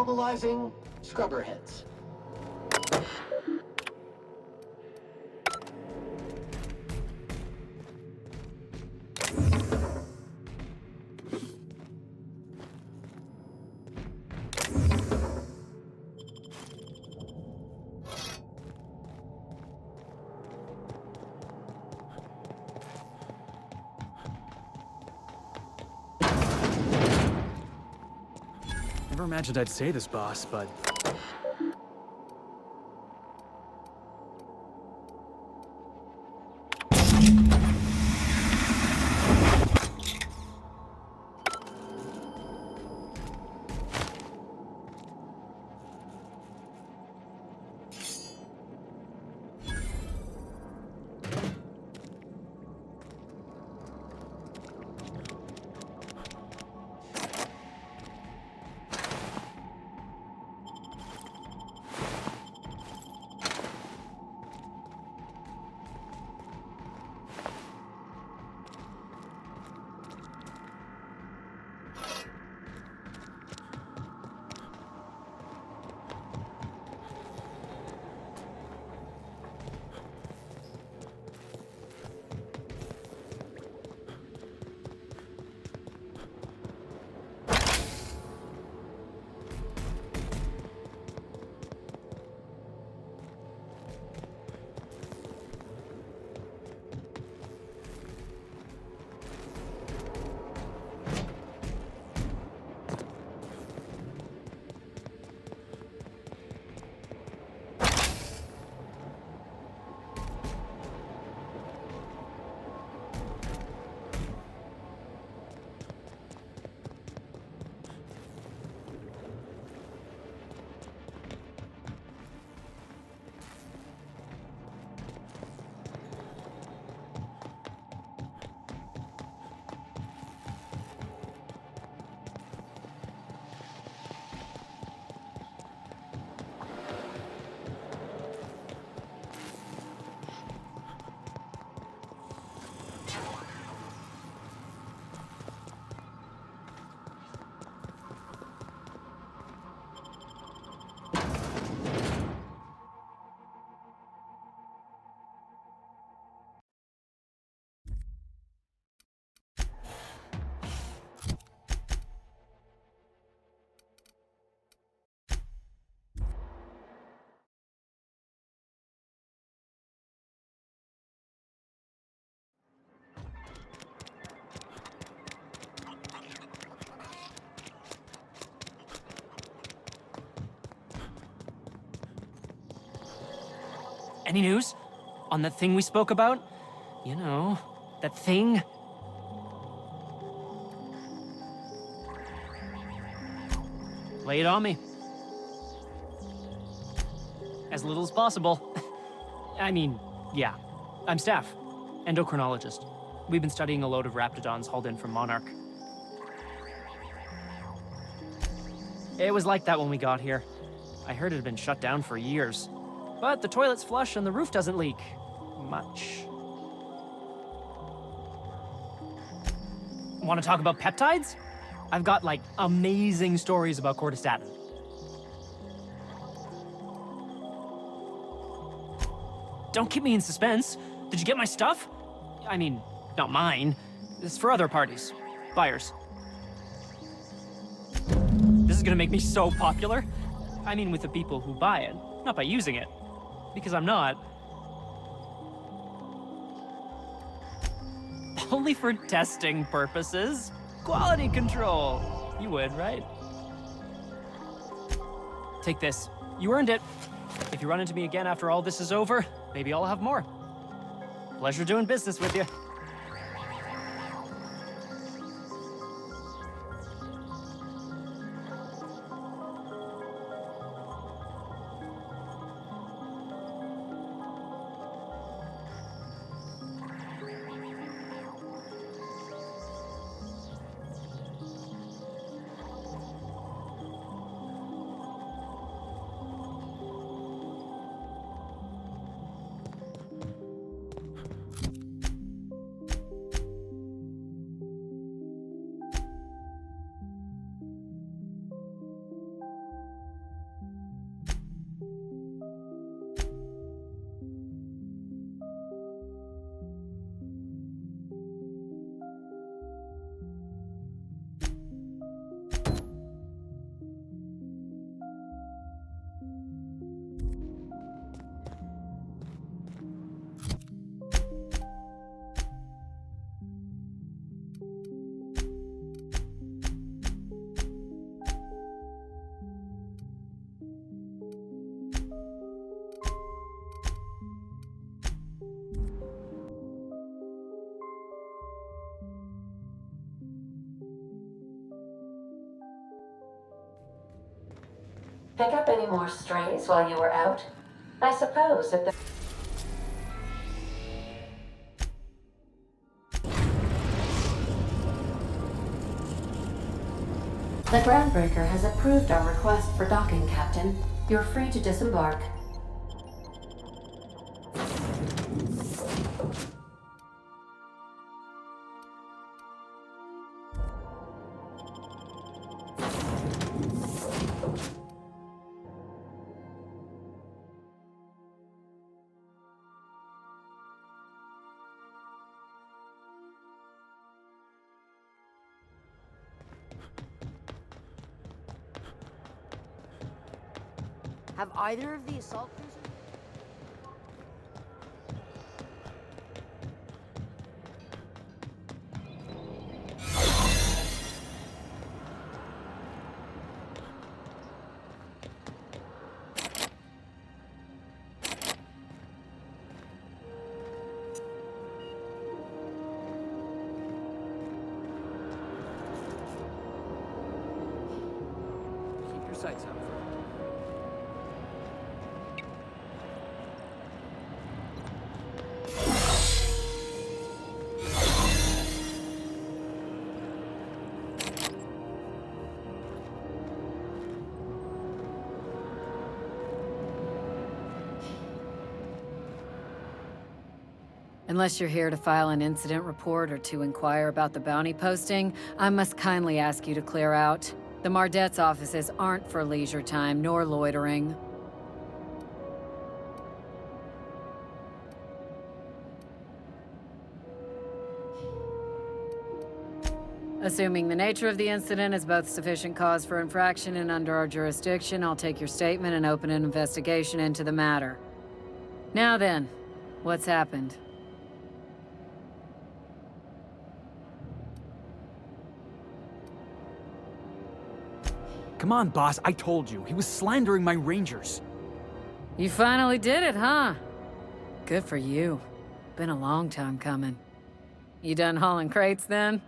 Mobilizing scrubber heads. Never imagined I'd say this, boss, but... Any news? On that thing we spoke about? You know, that thing? Lay it on me. As little as possible. I mean, yeah. I'm staff. Endocrinologist. We've been studying a load of raptidons hauled in from Monarch. It was like that when we got here. I heard it had been shut down for years. But the toilet's flush and the roof doesn't leak. Much. Want to talk about peptides? I've got, like, amazing stories about cortistatin. Don't keep me in suspense. Did you get my stuff? I mean, not mine. It's for other parties. Buyers. This is gonna make me so popular. I mean, with the people who buy it, not by using it. Because I'm not. Only for testing purposes. Quality control. You would, right? Take this. You earned it. If you run into me again after all this is over, maybe I'll have more. Pleasure doing business with you. Pick up any more strays while you were out? I suppose if the... The groundbreaker has approved our request for docking, Captain. You're free to disembark. Have either of the assault cruisers... Keep your sights out. Unless you're here to file an incident report or to inquire about the bounty posting, I must kindly ask you to clear out. The Mardet's offices aren't for leisure time nor loitering. Assuming the nature of the incident is both sufficient cause for infraction and under our jurisdiction, I'll take your statement and open an investigation into the matter. Now then, what's happened? Come on, boss, I told you. He was slandering my rangers. You finally did it, huh? Good for you. Been a long time coming. You done hauling crates then?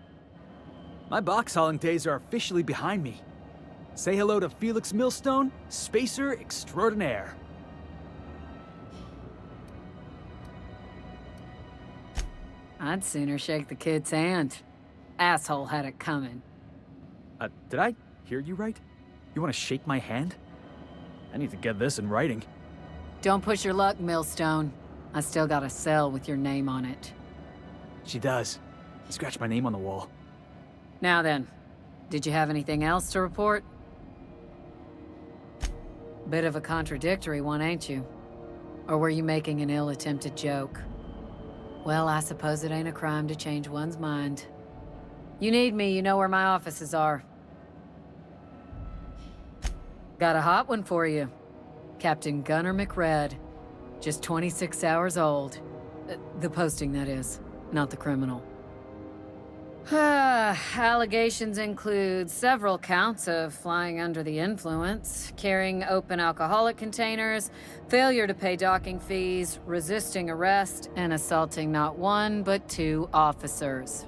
My box hauling days are officially behind me. Say hello to Felix Millstone, spacer extraordinaire. I'd sooner shake the kid's hand. Asshole had it coming. Did I hear you right? You want to shake my hand? I need to get this in writing. Don't push your luck, Millstone. I still got a cell with your name on it. She does. Scratch my name on the wall. Now then, did you have anything else to report? Bit of a contradictory one, ain't you? Or were you making an ill-attempted joke? Well, I suppose it ain't a crime to change one's mind. You need me, you know where my offices are. Got a hot one for you. Captain Gunnar McRed. Just 26 hours old. The posting, that is, not the criminal. Allegations include several counts of flying under the influence, carrying open alcoholic containers, failure to pay docking fees, resisting arrest, and assaulting not one, but 2 officers.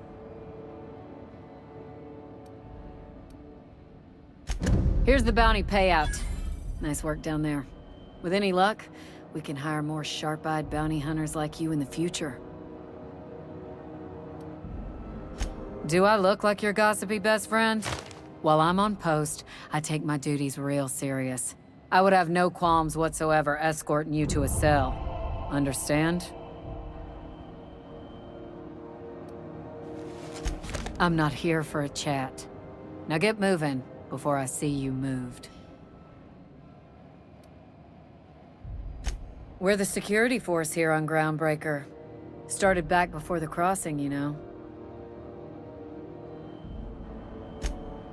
Here's the bounty payout. Nice work down there. With any luck, we can hire more sharp-eyed bounty hunters like you in the future. Do I look like your gossipy best friend? While I'm on post, I take my duties real serious. I would have no qualms whatsoever escorting you to a cell. Understand? I'm not here for a chat. Now get moving before I see you moved. We're the security force here on Groundbreaker. Started back before the crossing, you know.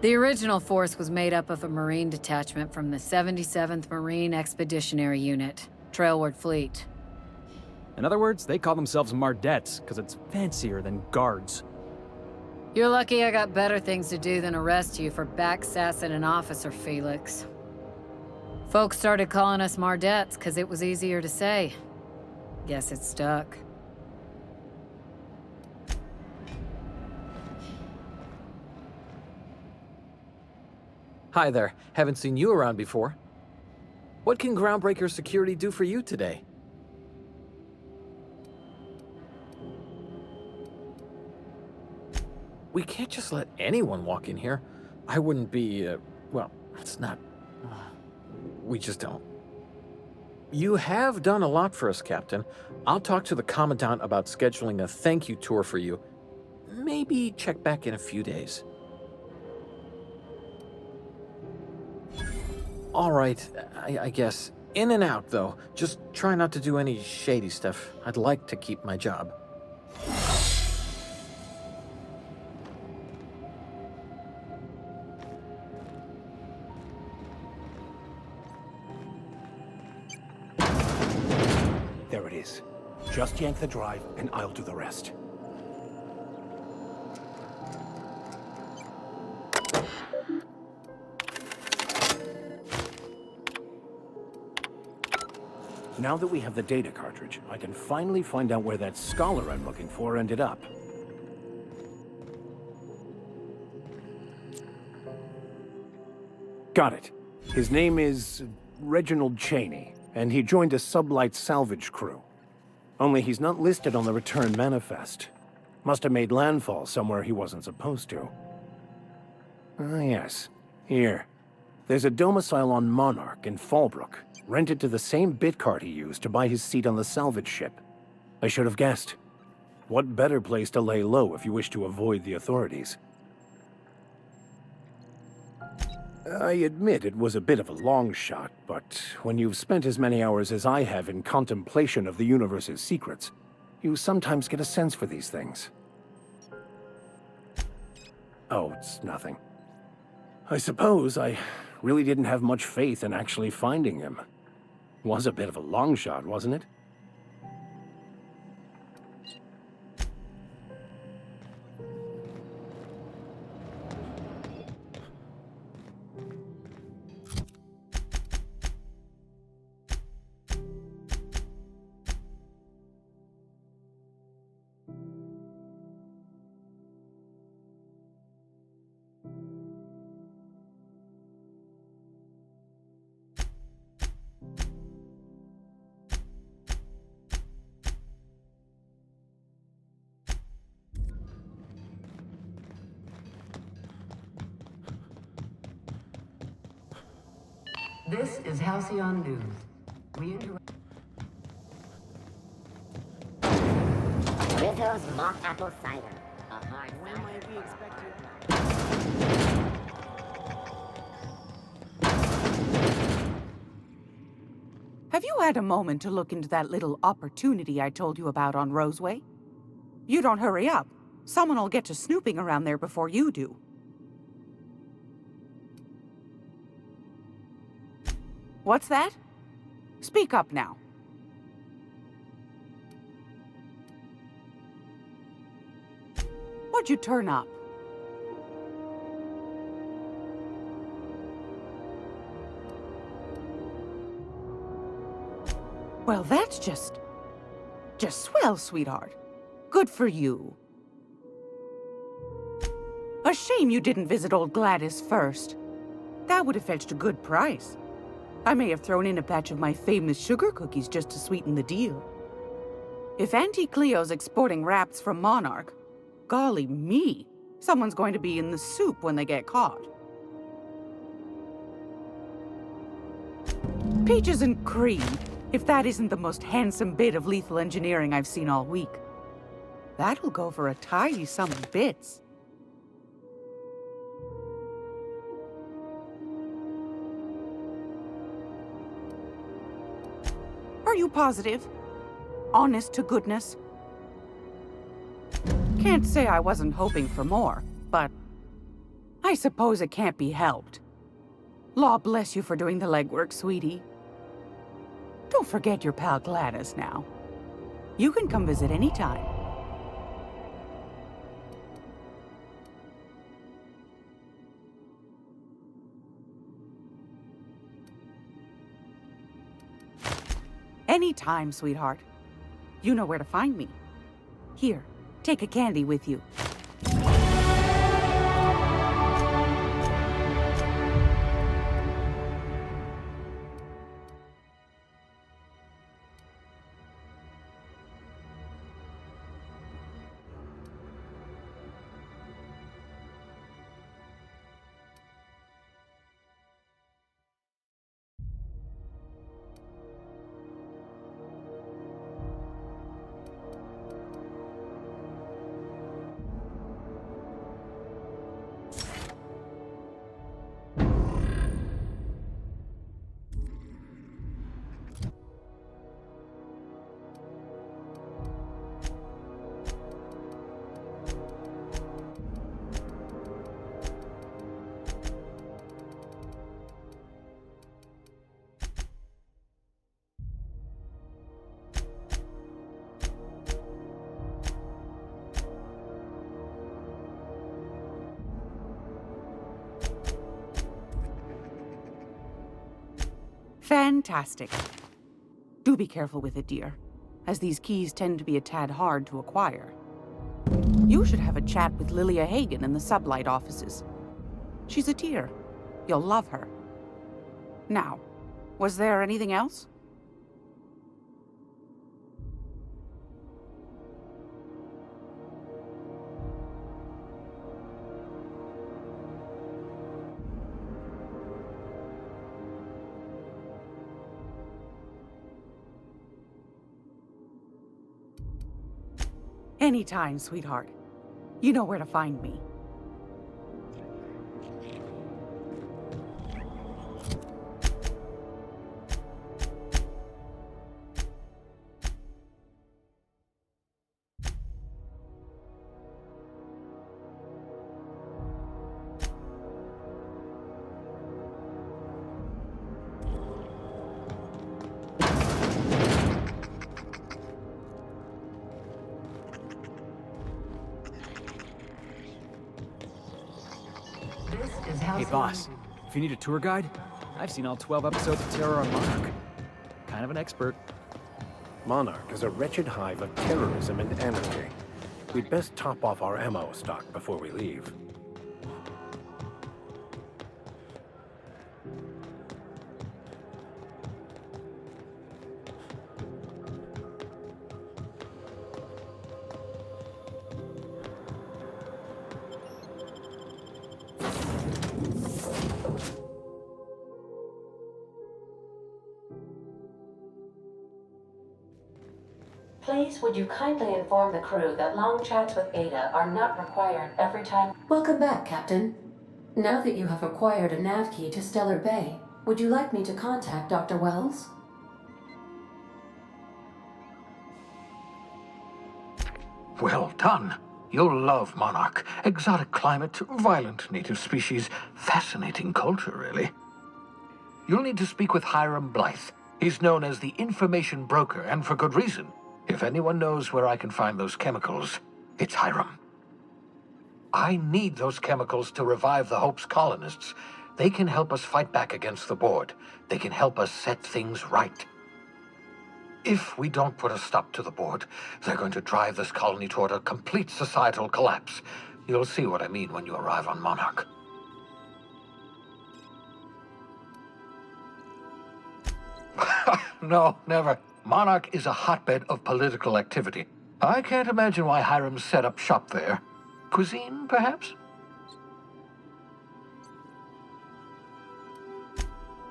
The original force was made up of a Marine detachment from the 77th Marine Expeditionary Unit, Trailward Fleet. In other words, they call themselves Mardettes, because it's fancier than guards. You're lucky I got better things to do than arrest you for backsassing an officer, Felix. Folks started calling us Mardettes because it was easier to say. Guess it stuck. Hi there. Haven't seen you around before. What can Groundbreaker Security do for you today? We can't just let anyone walk in here. I wouldn't be, well, it's not... We just don't. You have done a lot for us, Captain. I'll talk to the Commandant about scheduling a thank you tour for you. Maybe check back in a few days. All right, I guess. In and out, though. Just try not to do any shady stuff. I'd like to keep my job. There it is. Just yank the drive, and I'll do the rest. Now that we have the data cartridge, I can finally find out where that scholar I'm looking for ended up. Got it. His name is Reginald Cheney, and he joined a sublight salvage crew. Only he's not listed on the return manifest. Must have made landfall somewhere he wasn't supposed to. Ah, yes. Here. There's a domicile on Monarch in Fallbrook, rented to the same bit card he used to buy his seat on the salvage ship. I should have guessed. What better place to lay low if you wish to avoid the authorities? I admit it was a bit of a long shot, but when you've spent as many hours as I have in contemplation of the universe's secrets, you sometimes get a sense for these things. Oh, it's nothing. I suppose I really didn't have much faith in actually finding him. Was a bit of a long shot, wasn't it? This is Halcyon News. We interrupt. Rizzo's mock apple cider. A hard When might we expect you? Have you had a moment to look into that little opportunity I told you about on Roseway? You don't hurry up. Someone will get to snooping around there before you do. What's that? Speak up now. What'd you turn up? Well, that's just swell, sweetheart. Good for you. A shame you didn't visit old Gladys first. That would have fetched a good price. I may have thrown in a batch of my famous sugar cookies just to sweeten the deal. If Auntie Cleo's exporting wraps from Monarch, golly me, someone's going to be in the soup when they get caught. Peaches and cream, if that isn't the most handsome bit of lethal engineering I've seen all week. That'll go for a tidy sum of bits. Are you positive? Honest to goodness? Can't say I wasn't hoping for more, but I suppose it can't be helped. Law bless you for doing the legwork, sweetie. Don't forget your pal Gladys now. You can come visit anytime. Anytime, sweetheart. You know where to find me. Here, take a candy with you. Fantastic. Do be careful with it, dear, as these keys tend to be a tad hard to acquire. You should have a chat with Lilia Hagen in the Sublight offices. She's a dear. You'll love her. Now, was there anything else? Anytime, sweetheart. You know where to find me. Hey, boss. If you need a tour guide, I've seen all 12 episodes of Terror on Monarch. Kind of an expert. Monarch is a wretched hive of terrorism and anarchy. We'd best top off our ammo stock before we leave. Please, would you kindly inform the crew that long chats with Ada are not required every time... Welcome back, Captain. Now that you have acquired a nav key to Stellar Bay, would you like me to contact Dr. Wells? Well done. You'll love Monarch. Exotic climate, violent native species, fascinating culture, really. You'll need to speak with Hiram Blythe. He's known as the information broker, and for good reason. If anyone knows where I can find those chemicals, it's Hiram. I need those chemicals to revive the Hope's colonists. They can help us fight back against the Board. They can help us set things right. If we don't put a stop to the Board, they're going to drive this colony toward a complete societal collapse. You'll see what I mean when you arrive on Monarch. No, never. Monarch is a hotbed of political activity. I can't imagine why Hiram set up shop there. Cuisine, perhaps?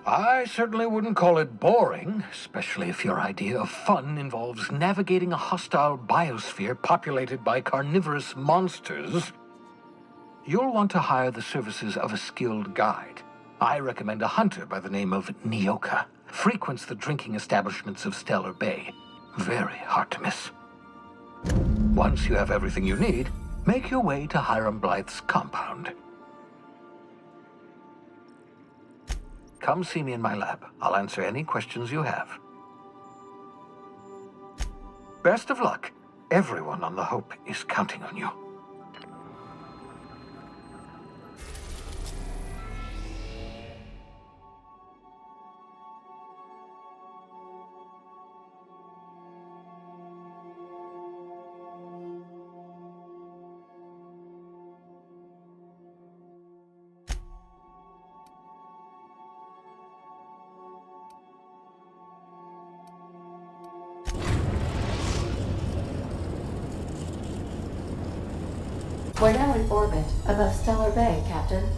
I certainly wouldn't call it boring, especially if your idea of fun involves navigating a hostile biosphere populated by carnivorous monsters. You'll want to hire the services of a skilled guide. I recommend a hunter by the name of Nyoka. Frequents the drinking establishments of Stellar Bay. Very hard to miss. Once you have everything you need, make your way to Hiram Blythe's compound. Come see me in my lab. I'll answer any questions you have. Best of luck. Everyone on the Hope is counting on you. We're now in orbit above Stellar Bay, Captain.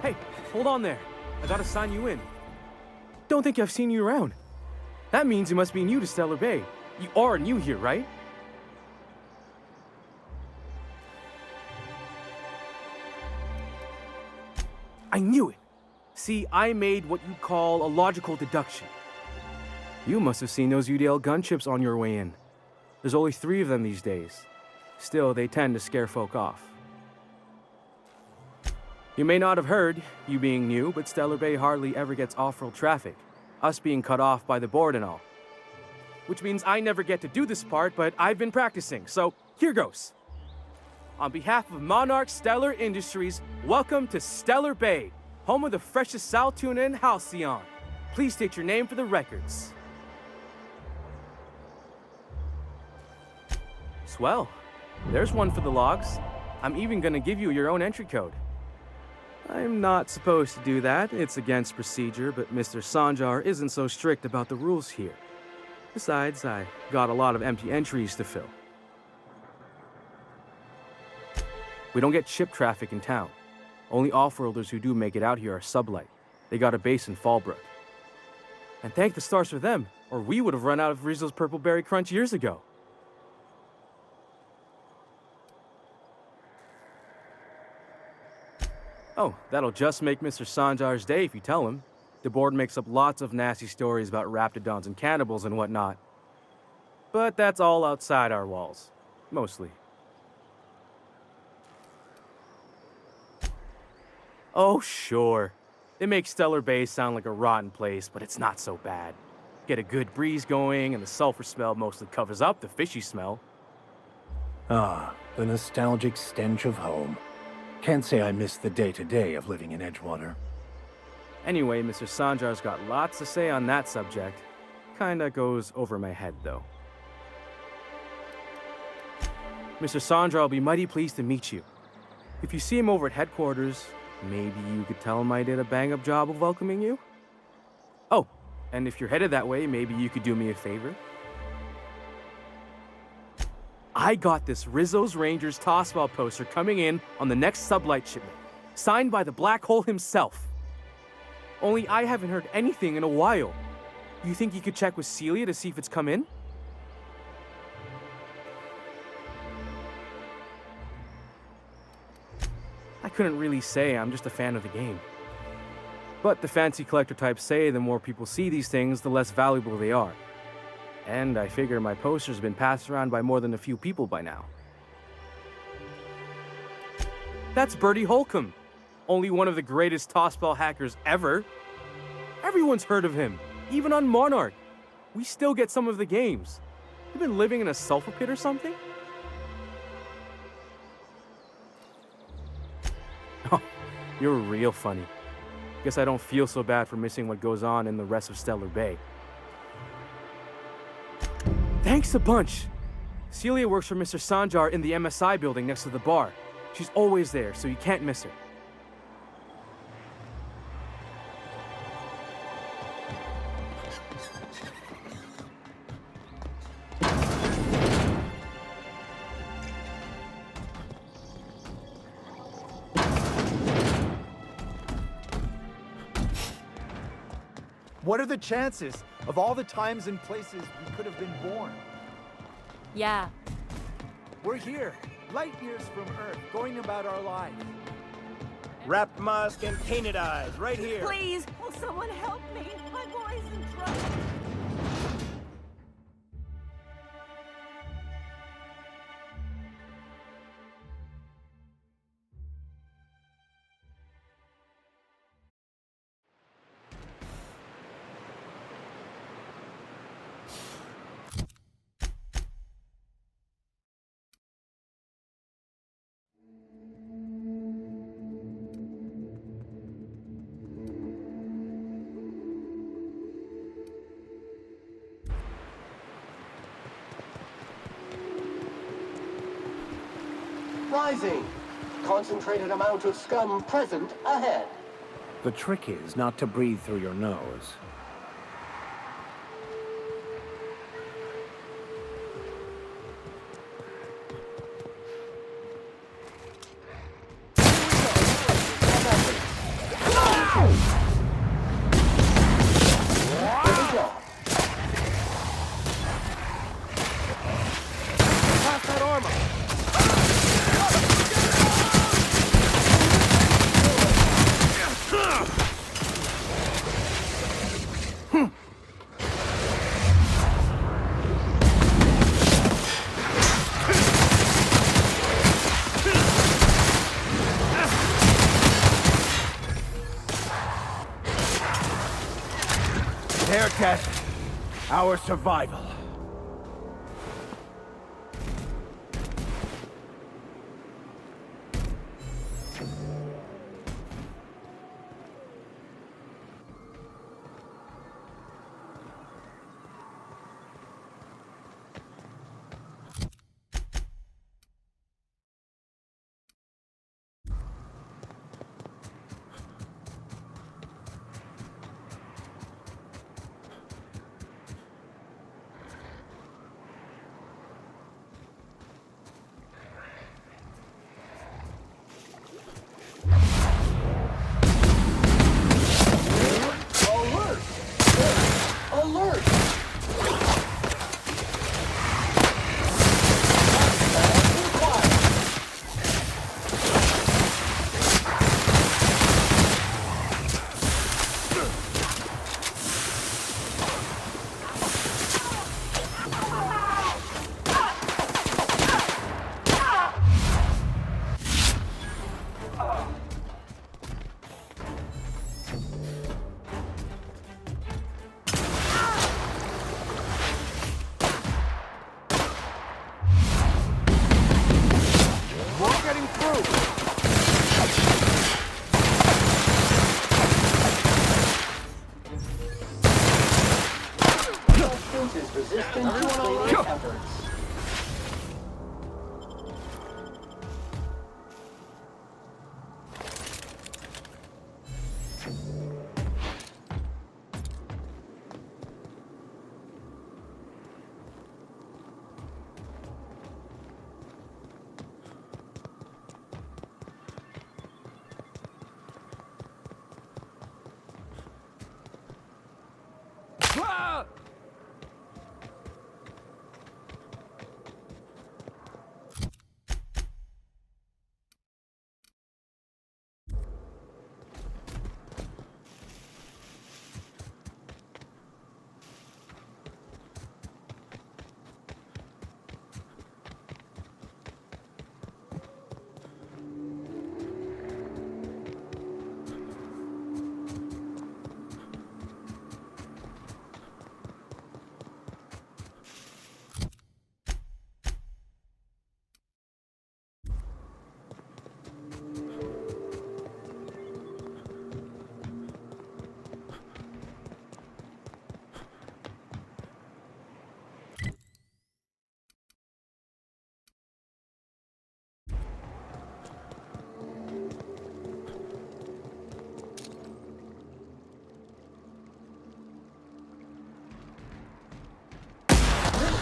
Hey, hold on there. I gotta sign you in. Don't think I've seen you around. That means you must be new to Stellar Bay. You are new here, right? I knew it. See, I made what you'd call a logical deduction. You must have seen those UDL gunships on your way in. There's only 3 of them these days. Still, they tend to scare folk off. You may not have heard, you being new, but Stellar Bay hardly ever gets off-road traffic, us being cut off by the board and all. Which means I never get to do this part, but I've been practicing, so here goes. On behalf of Monarch Stellar Industries, welcome to Stellar Bay, home of the freshest sal tuna and halcyon. Please state your name for the records. Swell. There's one for the logs. I'm even gonna give you your own entry code. I'm not supposed to do that. It's against procedure, but Mr. Sanjar isn't so strict about the rules here. Besides, I got a lot of empty entries to fill. We don't get ship traffic in town. Only off-worlders who do make it out here are sublight. They got a base in Fallbrook. And thank the stars for them, or we would have run out of Rizzo's Purple Berry Crunch years ago. Oh, that'll just make Mr. Sanjar's day if you tell him. The board makes up lots of nasty stories about raptidons and cannibals and whatnot. But that's all outside our walls. Mostly. Oh, sure. They make Stellar Bay sound like a rotten place, but it's not so bad. Get a good breeze going, and the sulfur smell mostly covers up the fishy smell. Ah, the nostalgic stench of home. Can't say I miss the day-to-day of living in Edgewater. Anyway, Mr. Sanjar's got lots to say on that subject. Kinda goes over my head, though. Mr. Sanjar will be mighty pleased to meet you. If you see him over at headquarters, maybe you could tell him I did a bang-up job of welcoming you? Oh, and if you're headed that way, maybe you could do me a favor? I got this Rizzo's Rangers tossball poster coming in on the next sublight shipment, signed by the Black Hole himself. Only I haven't heard anything in a while. You think you could check with Celia to see if it's come in? I couldn't really say, I'm just a fan of the game. But the fancy collector types say the more people see these things, the less valuable they are. And I figure my poster's been passed around by more than a few people by now. That's Bertie Holcomb, only one of the greatest tossball hackers ever. Everyone's heard of him, even on Monarch. We still get some of the games. You been living in a sulfur pit or something? Oh, you're real funny. Guess I don't feel so bad for missing what goes on in the rest of Stellar Bay. Thanks a bunch. Celia works for Mr. Sanjar in the MSI building next to the bar. She's always there, so you can't miss her. What are the chances of all the times and places we could have been born? Yeah. We're here, light years from Earth, going about our lives. Wrapped musk and painted eyes, right here. Please, will someone help me? My boy's in trouble. Advising. Concentrated amount of scum present ahead. The trick is not to breathe through your nose. Their test, our survival.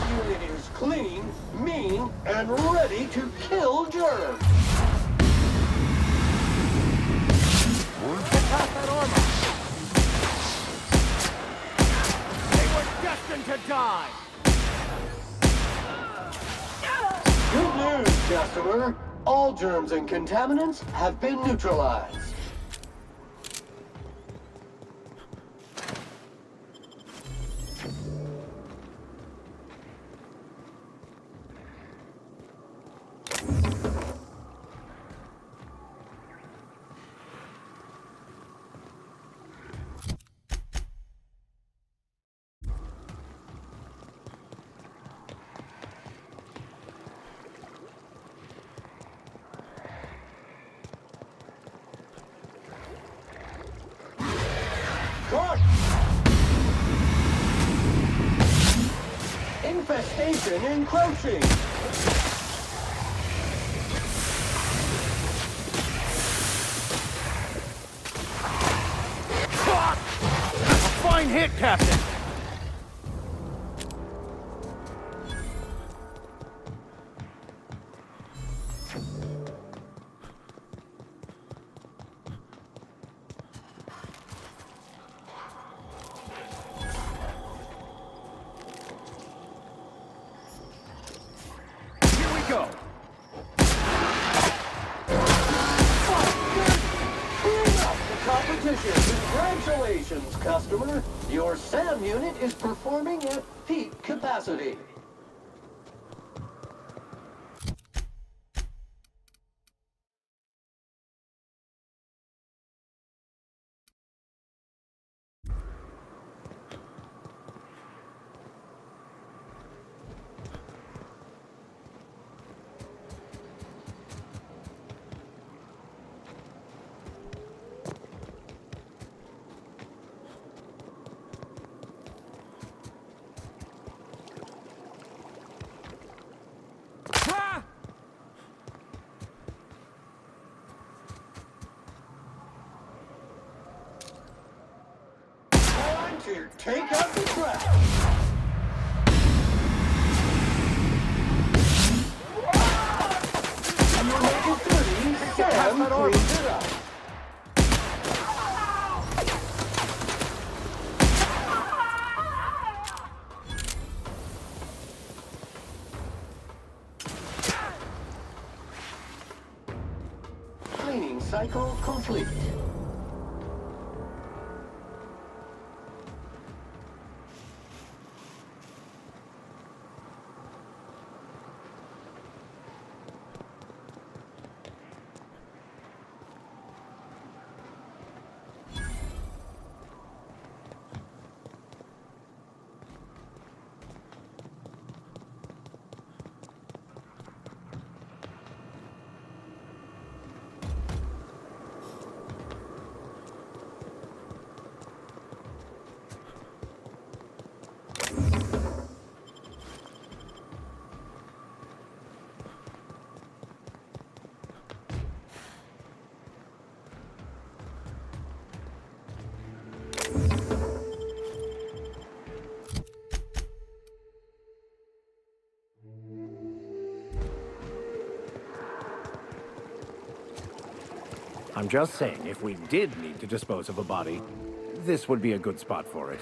Unit is clean, mean, and ready to kill germs. Get past that armor! They were destined to die! Good news, customer. All germs and contaminants have been neutralized. Infestation encroaching! Fine hit, Captain! Here we go! Competition. Congratulations, customer. Your SAM unit is performing at peak capacity. Time to take out the trash. You make it dirty, Sam cleans it up. Cleaning cycle complete. I'm just saying, if we did need to dispose of a body, this would be a good spot for it.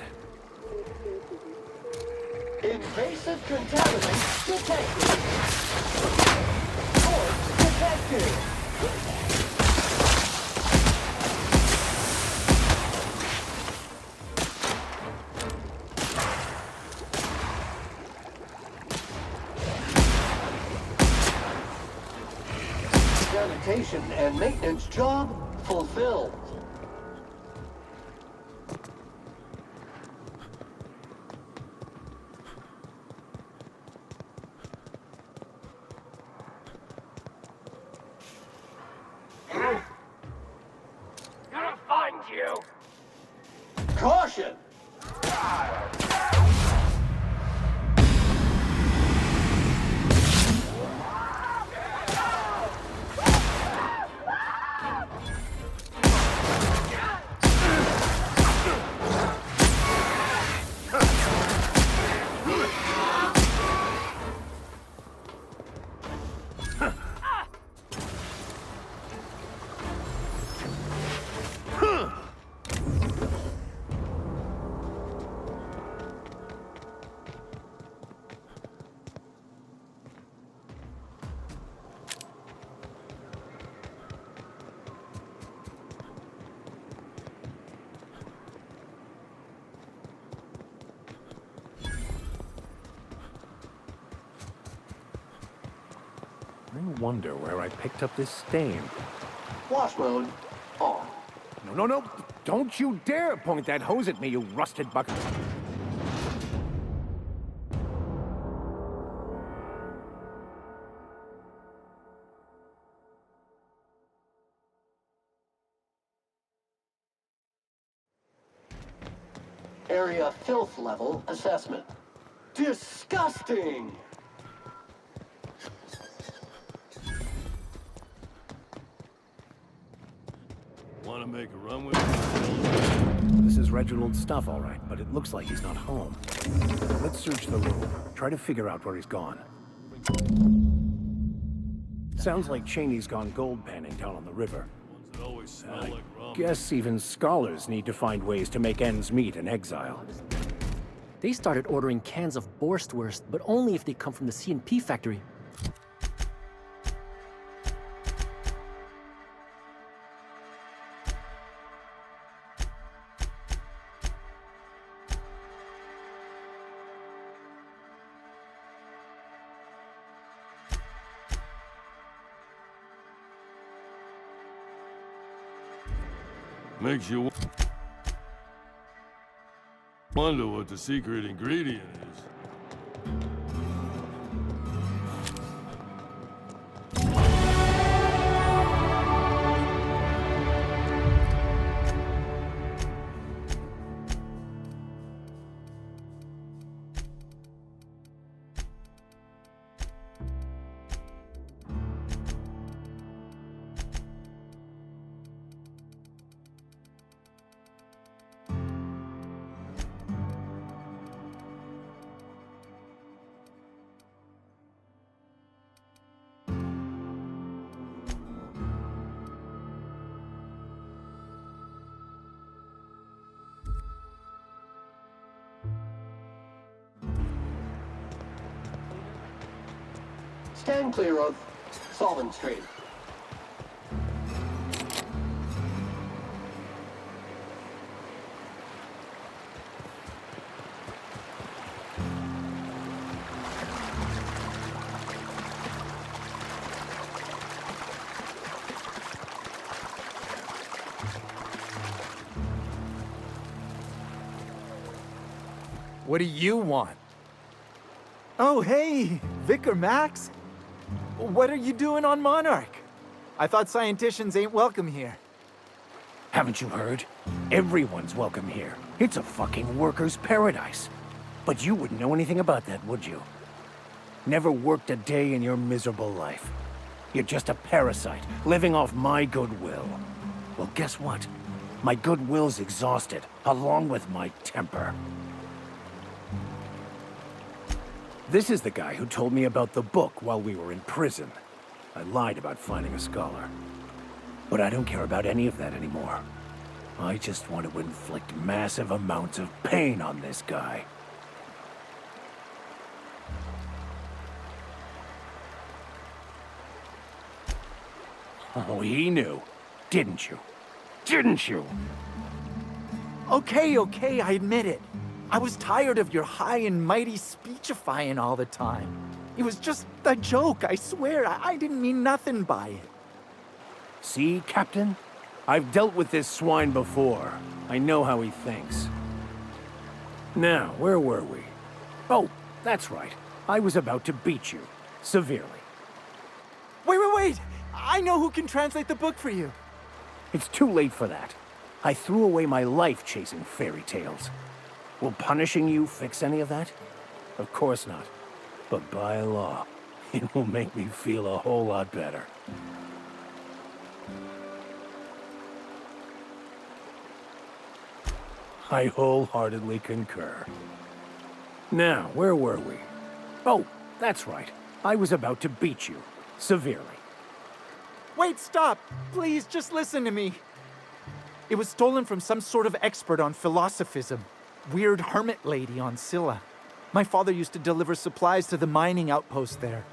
Invasive contaminant detected. Corpse detected. Sanitation and maintenance job fulfilled. Gonna find you! Caution! I wonder where I picked up this stain. Wash mode on. No. Don't you dare point that hose at me, you rusted bucket. Area filth level assessment. Disgusting! Wanna make a run with it? This is Reginald's stuff, all right, but it looks like he's not home. Let's search the room. Try to figure out where he's gone. Sounds like Cheney's gone gold panning down on the river. I guess even scholars need to find ways to make ends meet in exile. They started ordering cans of Borstwurst, but only if they come from the C&P factory. Makes you wonder what the secret ingredient is. Stand clear of Solvent Street. What do you want? Oh, hey, Vicar Max. What are you doing on Monarch? I thought scienticians ain't welcome here. Haven't you heard? Everyone's welcome here. It's a fucking worker's paradise. But you wouldn't know anything about that, would you? Never worked a day in your miserable life. You're just a parasite, living off my goodwill. Well, guess what? My goodwill's exhausted, along with my temper. This is the guy who told me about the book while we were in prison. I lied about finding a scholar. But I don't care about any of that anymore. I just want to inflict massive amounts of pain on this guy. Oh, he knew. Didn't you? Didn't you? Okay, I admit it. I was tired of your high and mighty speechifying all the time. It was just a joke, I swear. I didn't mean nothing by it. See, Captain? I've dealt with this swine before. I know how he thinks. Now, where were we? Oh, that's right. I was about to beat you. Severely. Wait! I know who can translate the book for you. It's too late for that. I threw away my life chasing fairy tales. Will punishing you fix any of that? Of course not. But by law, it will make me feel a whole lot better. I wholeheartedly concur. Now, where were we? Oh, that's right. I was about to beat you. Severely. Wait, stop! Please, just listen to me. It was stolen from some sort of expert on philosophism. Weird hermit lady on Scylla. My father used to deliver supplies to the mining outpost there.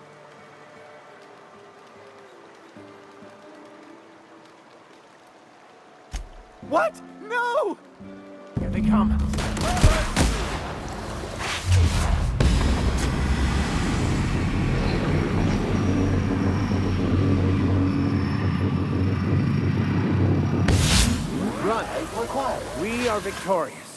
What? No! Here they come. Run required. We are victorious.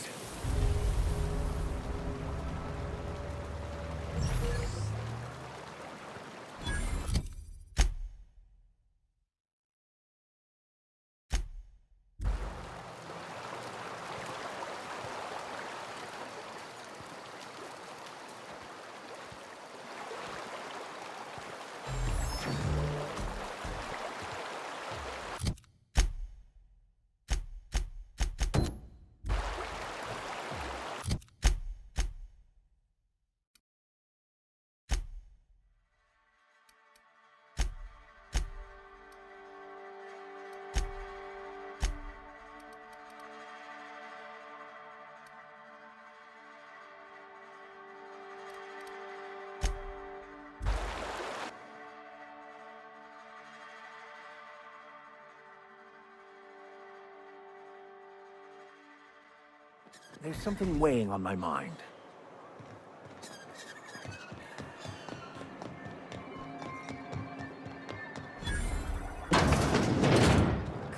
There's something weighing on my mind.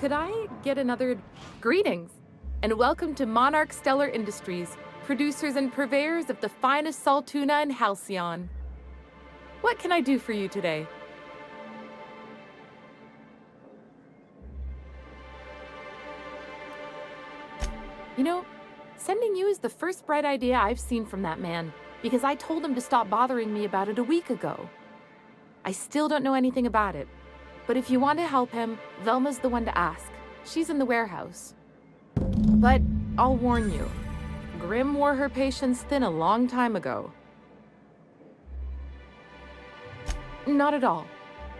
Could I get another greetings and welcome to Monarch Stellar Industries, producers and purveyors of the finest salt tuna in Halcyon. What can I do for you today? You know, sending you is the first bright idea I've seen from that man, because I told him to stop bothering me about it a week ago. I still don't know anything about it, but if you want to help him, Velma's the one to ask. She's in the warehouse. But I'll warn you, Grimm wore her patience thin a long time ago. Not at all.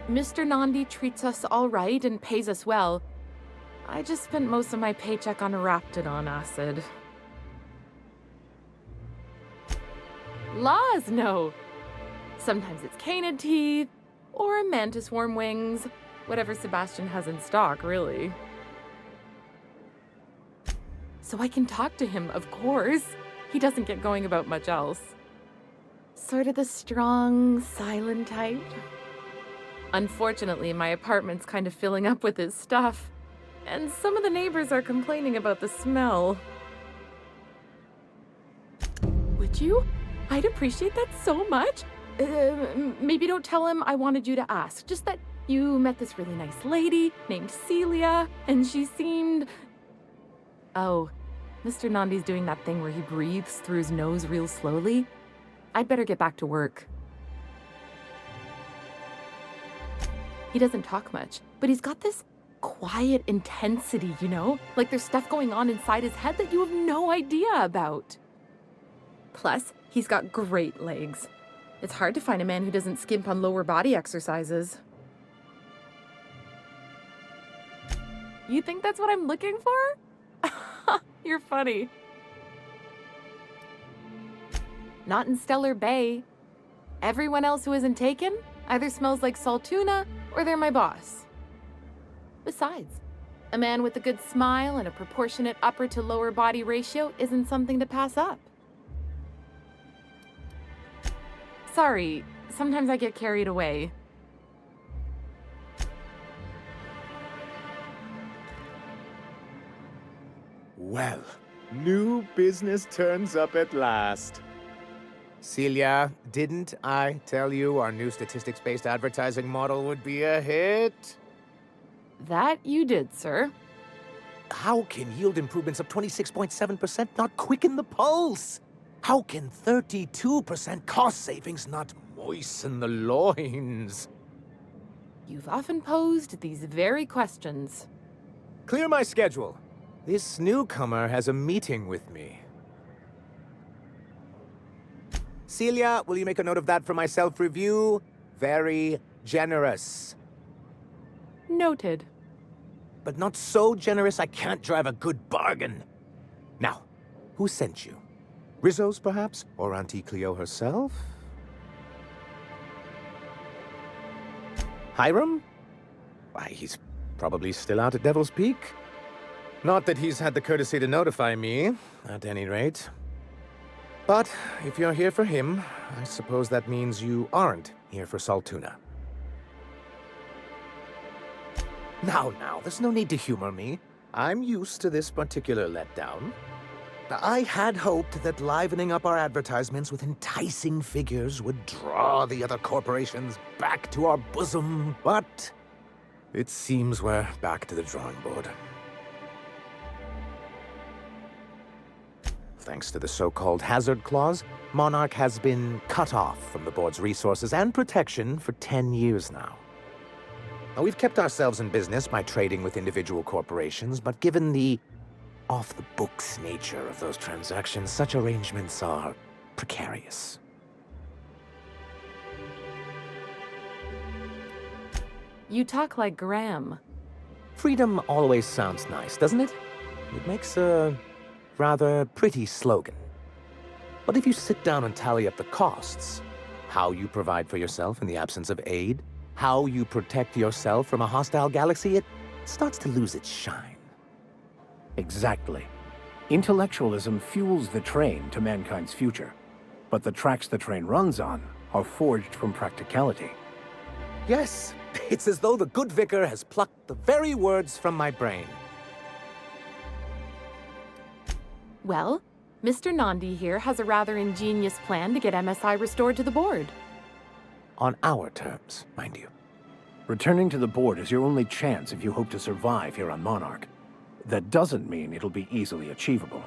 Mr. Nandi treats us all right and pays us well. I just spent most of my paycheck on Raptidon acid. Laws, no. Sometimes it's canid teeth, or mantis worm wings. Whatever Sebastian has in stock, really. So I can talk to him, of course. He doesn't get going about much else. Sort of the strong, silent type. Unfortunately, my apartment's kind of filling up with his stuff. And some of the neighbors are complaining about the smell. Would you? I'd appreciate that so much. Maybe don't tell him I wanted you to ask. Just that you met this really nice lady named Celia, and she seemed... Oh, Mr. Nandi's doing that thing where he breathes through his nose real slowly. I'd better get back to work. He doesn't talk much, but he's got this quiet intensity, you know? Like there's stuff going on inside his head that you have no idea about. Plus, he's got great legs. It's hard to find a man who doesn't skimp on lower body exercises. You think that's what I'm looking for? You're funny. Not in Stellar Bay. Everyone else who isn't taken either smells like salt tuna or they're my boss. Besides, a man with a good smile and a proportionate upper to lower body ratio isn't something to pass up. Sorry, sometimes I get carried away. Well, new business turns up at last. Celia, didn't I tell you our new statistics-based advertising model would be a hit? That you did, sir. How can yield improvements of 26.7% not quicken the pulse? How can 32% cost savings not moisten the loins? You've often posed these very questions. Clear my schedule. This newcomer has a meeting with me. Celia, will you make a note of that for my self-review? Very generous. Noted. But not so generous I can't drive a good bargain. Now, who sent you? Rizzo's, perhaps? Or Auntie Cleo herself? Hiram? Why, he's probably still out at Devil's Peak. Not that he's had the courtesy to notify me, at any rate. But if you're here for him, I suppose that means you aren't here for salt tuna. Now, there's no need to humor me. I'm used to this particular letdown. I had hoped that livening up our advertisements with enticing figures would draw the other corporations back to our bosom, but it seems we're back to the drawing board. Thanks to the so-called hazard clause, Monarch has been cut off from the board's resources and protection for 10 years now. Now, we've kept ourselves in business by trading with individual corporations, but given the off-the-books nature of those transactions, such arrangements are precarious. You talk like Graham. Freedom always sounds nice, doesn't it? It makes a rather pretty slogan. But if you sit down and tally up the costs, how you provide for yourself in the absence of aid, how you protect yourself from a hostile galaxy, it starts to lose its shine. Exactly. Intellectualism fuels the train to mankind's future, but the tracks the train runs on are forged from practicality. Yes, it's as though the good vicar has plucked the very words from my brain. Well, Mr. Nandi here has a rather ingenious plan to get MSI restored to the board. On our terms, mind you. Returning to the board is your only chance if you hope to survive here on Monarch. That doesn't mean it'll be easily achievable.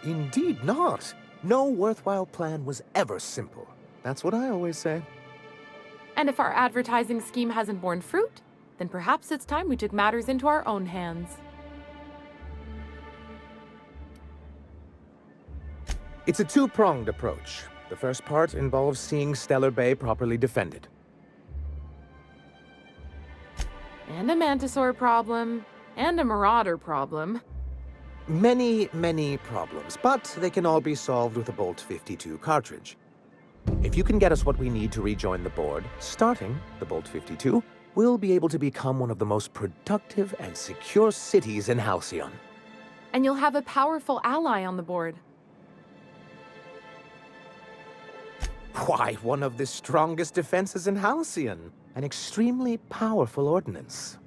Indeed not. No worthwhile plan was ever simple. That's what I always say. And if our advertising scheme hasn't borne fruit, then perhaps it's time we took matters into our own hands. It's a two-pronged approach. The first part involves seeing Stellar Bay properly defended. And a Mantisaur problem, and a Marauder problem. Many, many problems, but they can all be solved with a Bolt 52 cartridge. If you can get us what we need to rejoin the board, starting the Bolt 52, we'll be able to become one of the most productive and secure cities in Halcyon. And you'll have a powerful ally on the board. Why, one of the strongest defenses in Halcyon. An extremely powerful ordnance.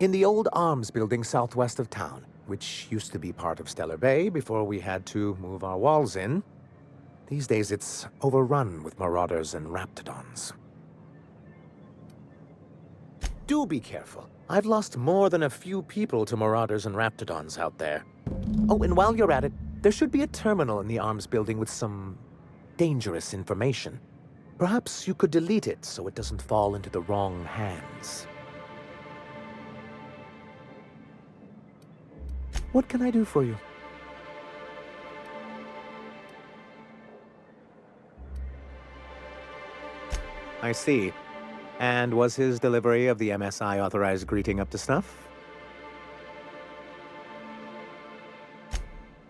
In the old arms building southwest of town, which used to be part of Stellar Bay before we had to move our walls in, these days it's overrun with marauders and raptidons. Do be careful. I've lost more than a few people to marauders and raptidons out there. Oh, and while you're at it, there should be a terminal in the arms building with some dangerous information. Perhaps you could delete it so it doesn't fall into the wrong hands. What can I do for you? I see. And was his delivery of the MSI authorized greeting up to snuff?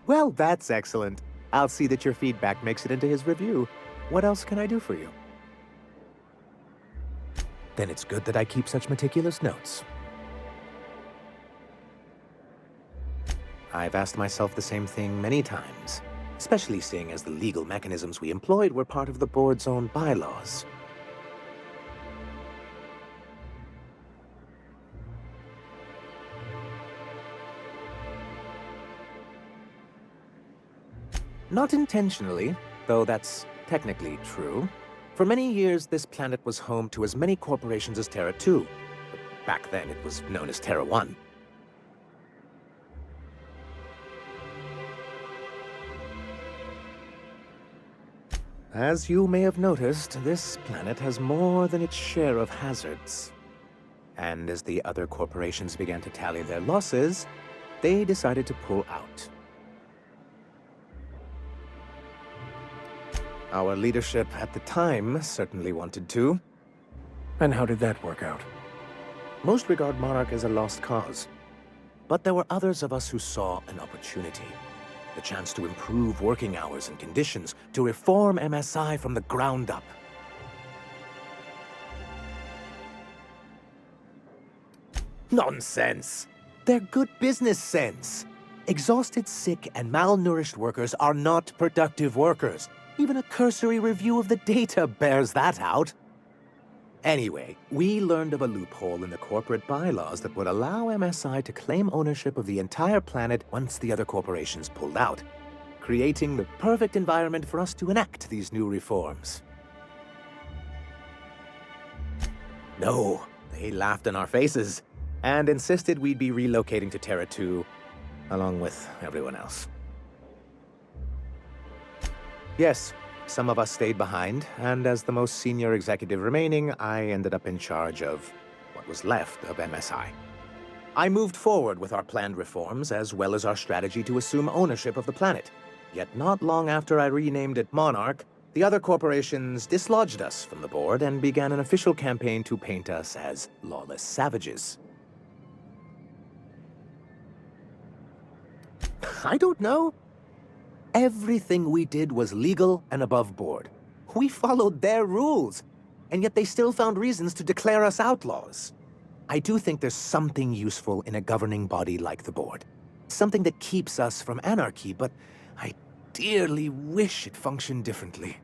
Well, that's excellent. I'll see that your feedback makes it into his review. What else can I do for you? Then it's good that I keep such meticulous notes. I've asked myself the same thing many times, especially seeing as the legal mechanisms we employed were part of the board's own bylaws. Not intentionally, though that's technically true. For many years, this planet was home to as many corporations as Terra 2. But back then, it was known as Terra 1. As you may have noticed, this planet has more than its share of hazards. And as the other corporations began to tally their losses, they decided to pull out. Our leadership at the time certainly wanted to. And how did that work out? Most regard Monarch as a lost cause. But there were others of us who saw an opportunity. The chance to improve working hours and conditions, to reform MSI from the ground up. Nonsense! They're good business sense. Exhausted, sick, and malnourished workers are not productive workers. Even a cursory review of the data bears that out. Anyway, we learned of a loophole in the corporate bylaws that would allow MSI to claim ownership of the entire planet once the other corporations pulled out, creating the perfect environment for us to enact these new reforms. No, they laughed in our faces and insisted we'd be relocating to Terra 2, along with everyone else. Yes, some of us stayed behind, and as the most senior executive remaining, I ended up in charge of what was left of MSI. I moved forward with our planned reforms, as well as our strategy to assume ownership of the planet. Yet not long after I renamed it Monarch, the other corporations dislodged us from the board and began an official campaign to paint us as lawless savages. I don't know. Everything we did was legal and above board. We followed their rules, and yet they still found reasons to declare us outlaws. I do think there's something useful in a governing body like the board. Something that keeps us from anarchy, but I dearly wish it functioned differently.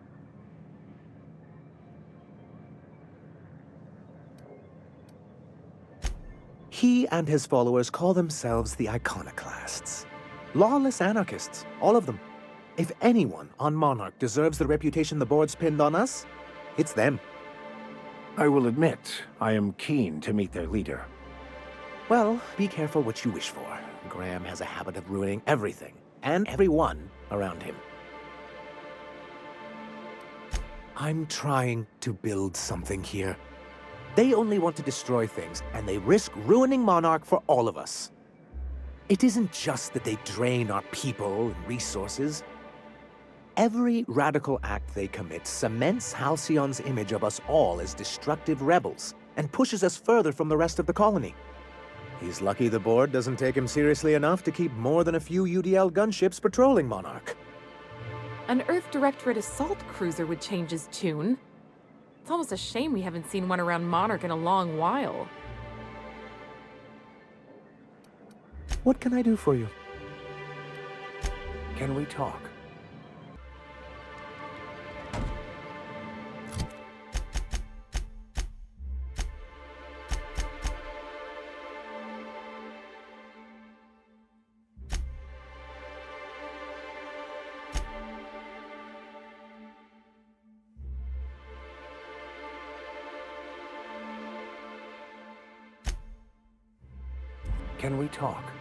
He and his followers call themselves the Iconoclasts. Lawless anarchists, all of them. If anyone on Monarch deserves the reputation the board's pinned on us, it's them. I will admit, I am keen to meet their leader. Well, be careful what you wish for. Graham has a habit of ruining everything, and everyone around him. I'm trying to build something here. They only want to destroy things, and they risk ruining Monarch for all of us. It isn't just that they drain our people and resources. Every radical act they commit cements Halcyon's image of us all as destructive rebels and pushes us further from the rest of the colony. He's lucky the board doesn't take him seriously enough to keep more than a few UDL gunships patrolling Monarch. An Earth Directorate assault cruiser would change his tune. It's almost a shame we haven't seen one around Monarch in a long while. What can I do for you? Can we talk? Can we talk?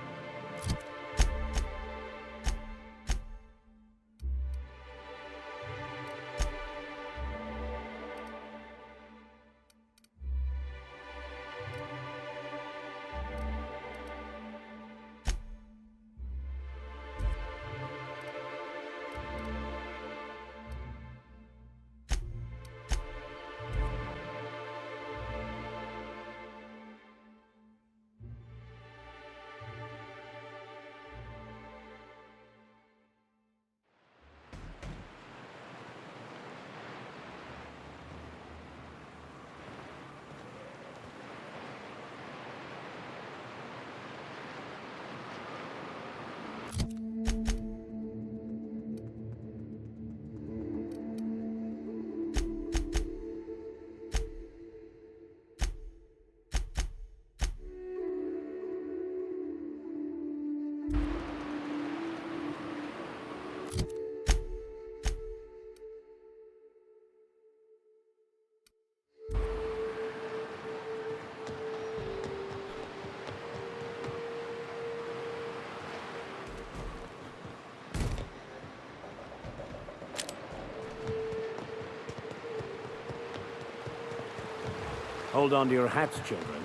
Hold on to your hats, children.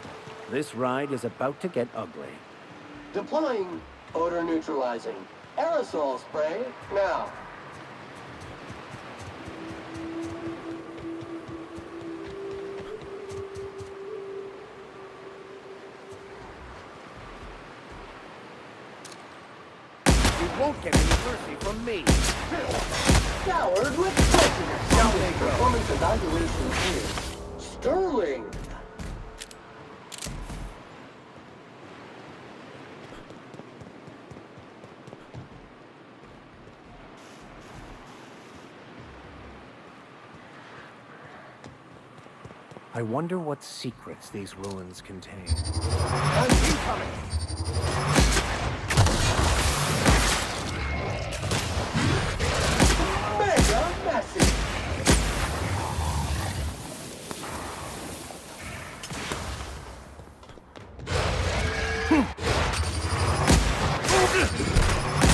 This ride is about to get ugly. Deploying odor neutralizing. Aerosol spray now. You won't get any mercy from me. Showered with prejudice. Performance evaluation here. Sterling. I wonder what secrets these ruins contain. I'm incoming. Mega massive.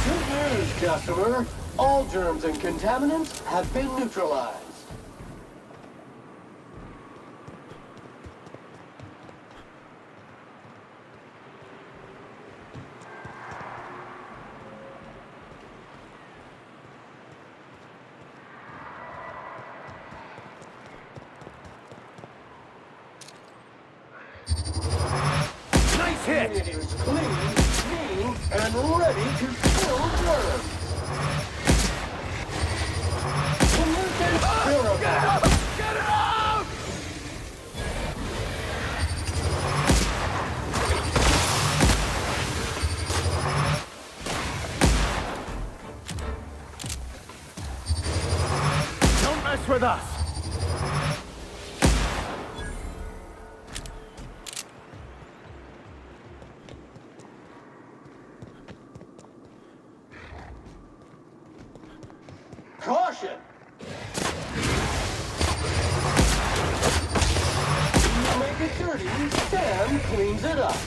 Good news, customer. All germs and contaminants have been neutralized. Nice hit! It is clean, clean, and ready to kill germs. Pollutant Get out! Get out! mess with us! Caution! You make it dirty, Sam cleans it up.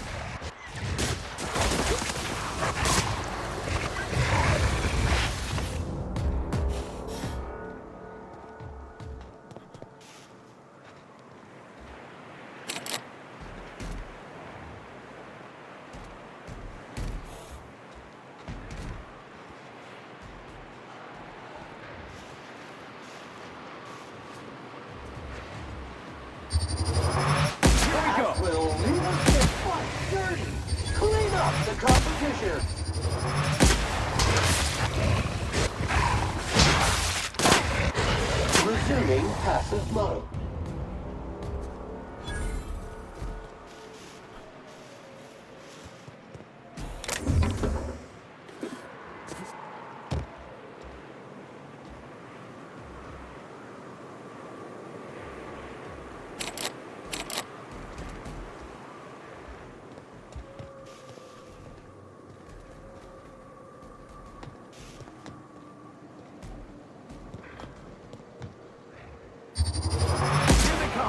Will leave us get quite dirty. Clean up the competition. Resuming passive mode.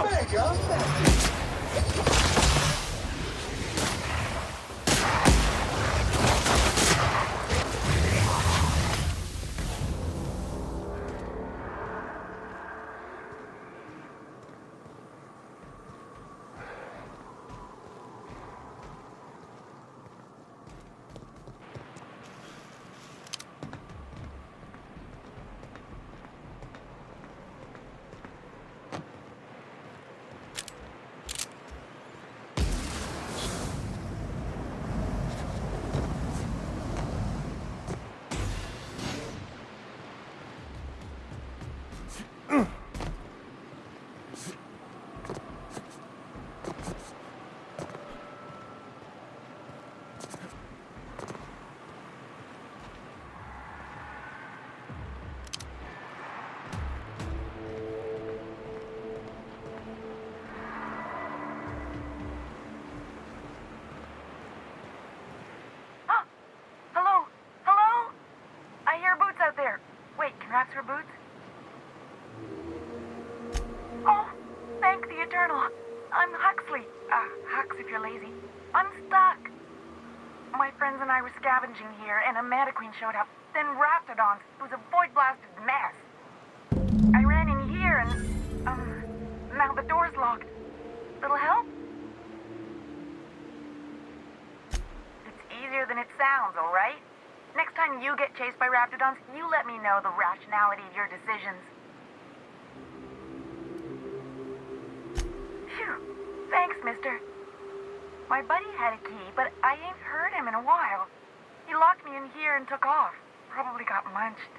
Mega message. Rats for boots? Oh, thank the Eternal. I'm Huxley. Hux if you're lazy. I'm stuck. My friends and I were scavenging here, and a Manta Queen showed up. Then Raptidons. It was a void-blasted mess. I ran in here, and, now the door's locked. Little help? It's easier than it sounds, all right? Next time you get chased by Raptidons, you let me know the rationality of your decisions. Phew. Thanks, mister. My buddy had a key, but I ain't heard him in a while. He locked me in here and took off. Probably got munched.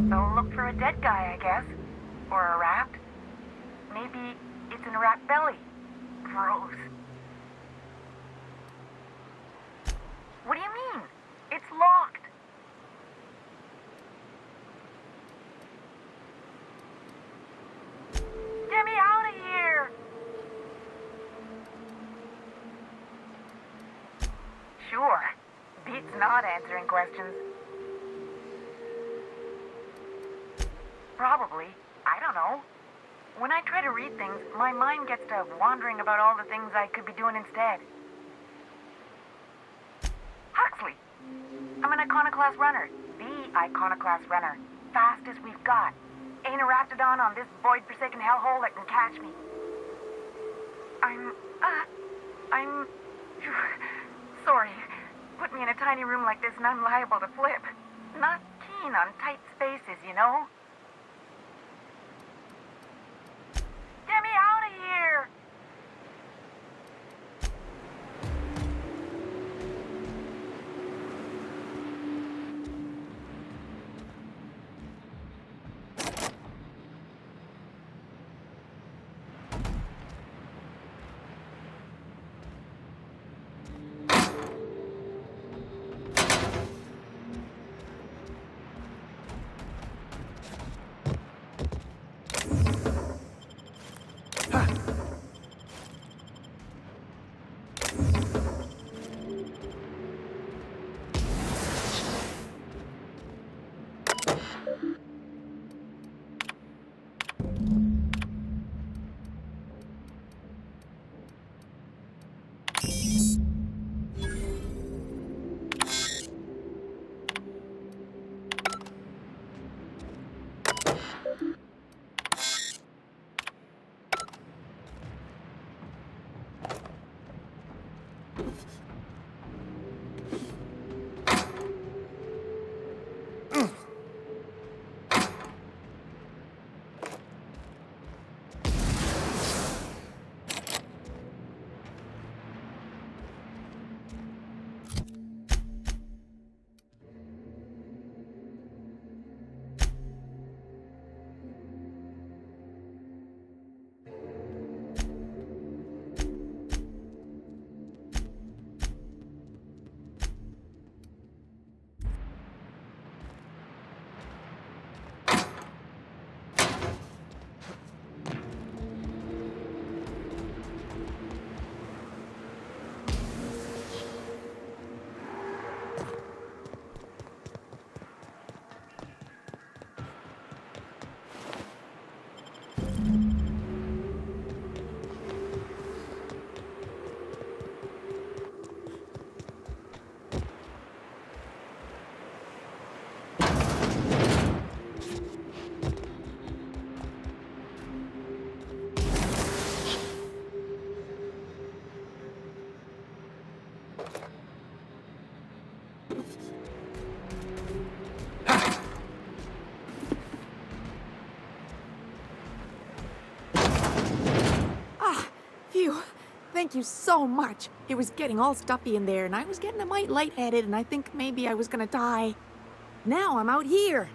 So look for a dead guy, I guess. Or a rat. Maybe it's in a rat belly. Gross. What do you mean? It's locked. Get me out of here! Sure. Beats not answering questions. Probably. I don't know. When I try to read things, my mind gets to wandering about all the things I could be doing instead. Huxley! I'm an Iconoclast runner. The Iconoclast runner. Fastest we've got. Ain't a Raptidon on this void-forsaken hellhole that can catch me. I'm... Sorry. Put me in a tiny room like this and I'm liable to flip. Not keen on tight spaces, you know? Get me out of here! Thank you so much. It was getting all stuffy in there, and I was getting a mite lightheaded, and I think maybe I was gonna die. Now I'm out here,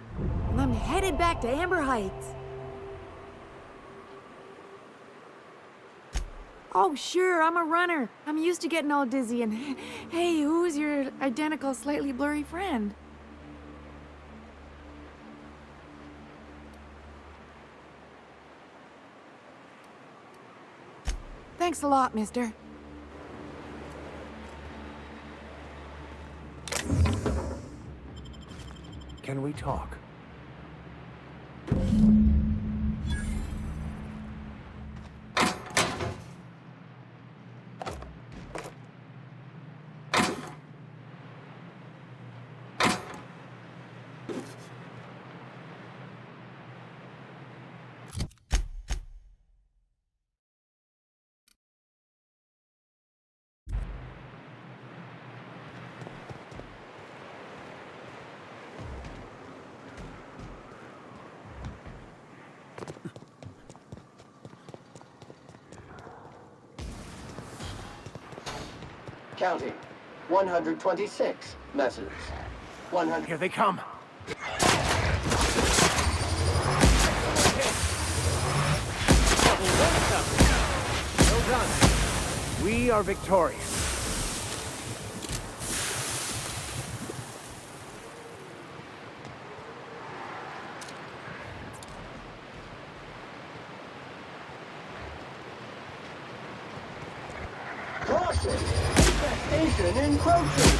and I'm headed back to Amber Heights. Oh, sure, I'm a runner. I'm used to getting all dizzy, and hey, who's your identical, slightly blurry friend? Thanks a lot, mister. Can we talk? Counting. 126 messes. 100. Here they come. Well done. We are victorious. Caution! Infestation encroaching!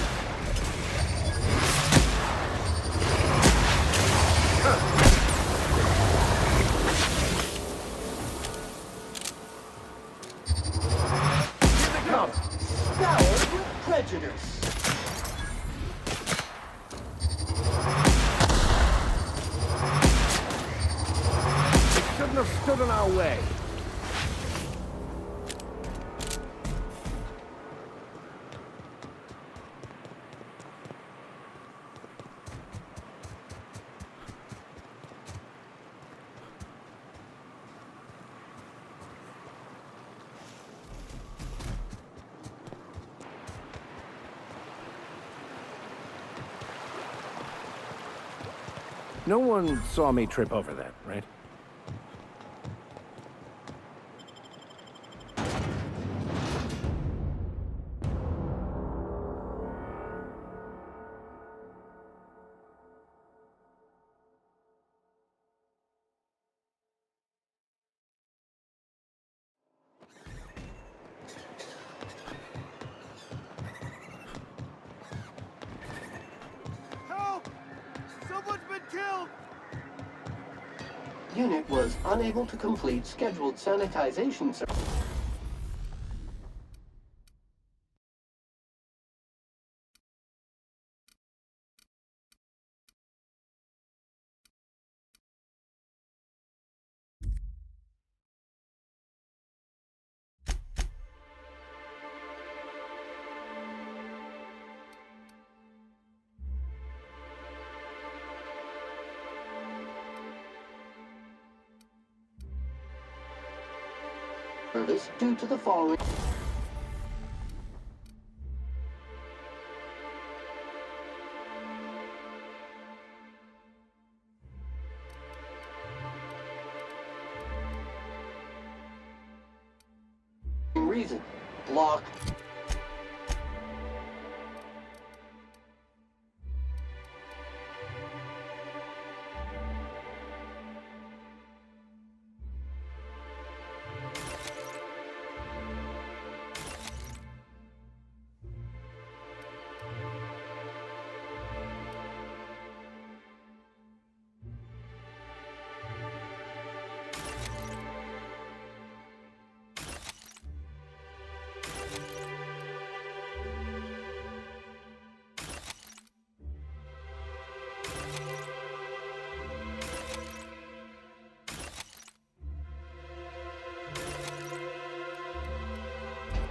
Here they come! Scoured with prejudice! They shouldn't have stood in our way. No one saw me trip over that, right? Help! Someone's been killed! Unit was unable to complete scheduled sanitization service. Due to the following. Reason. Lock.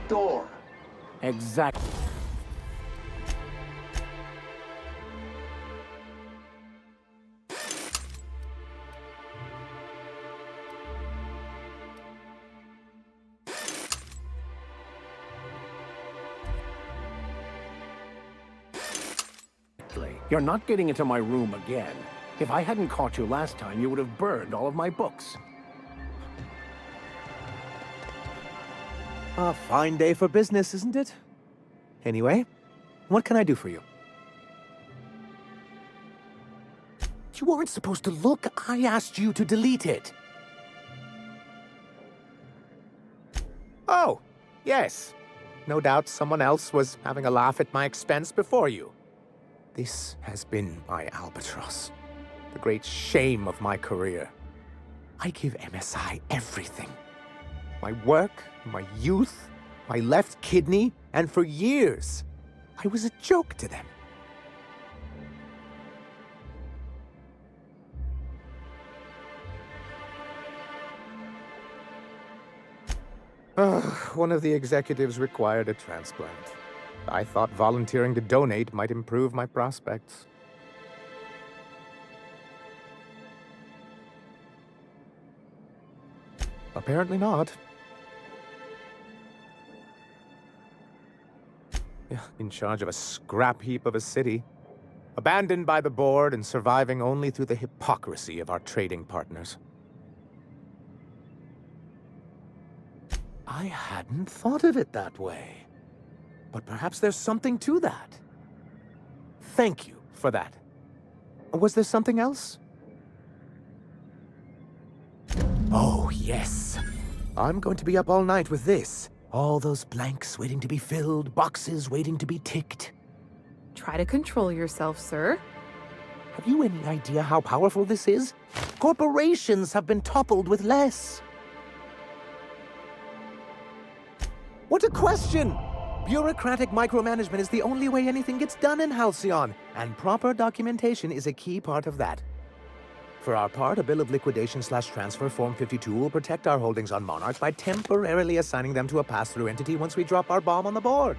Door. Exactly. Exactly. You're not getting into my room again. If I hadn't caught you last time, you would have burned all of my books. A fine day for business, isn't it? Anyway, what can I do for you? You weren't supposed to look. I asked you to delete it. Oh, yes. No doubt someone else was having a laugh at my expense before you. This has been my albatross. The great shame of my career. I give MSI everything. My work, my youth, my left kidney, and for years, I was a joke to them. One of the executives required a transplant. I thought volunteering to donate might improve my prospects. Apparently not. In charge of a scrap heap of a city, abandoned by the board and surviving only through the hypocrisy of our trading partners. I hadn't thought of it that way. But perhaps there's something to that. Thank you for that. Was there something else? Oh, yes. I'm going to be up all night with this. All those blanks waiting to be filled, boxes waiting to be ticked. Try to control yourself, sir. Have you any idea how powerful this is? Corporations have been toppled with less. What a question! Bureaucratic micromanagement is the only way anything gets done in Halcyon, and proper documentation is a key part of that. For our part, a bill of liquidation/transfer Form 52 will protect our holdings on Monarch by temporarily assigning them to a pass-through entity once we drop our bomb on the board.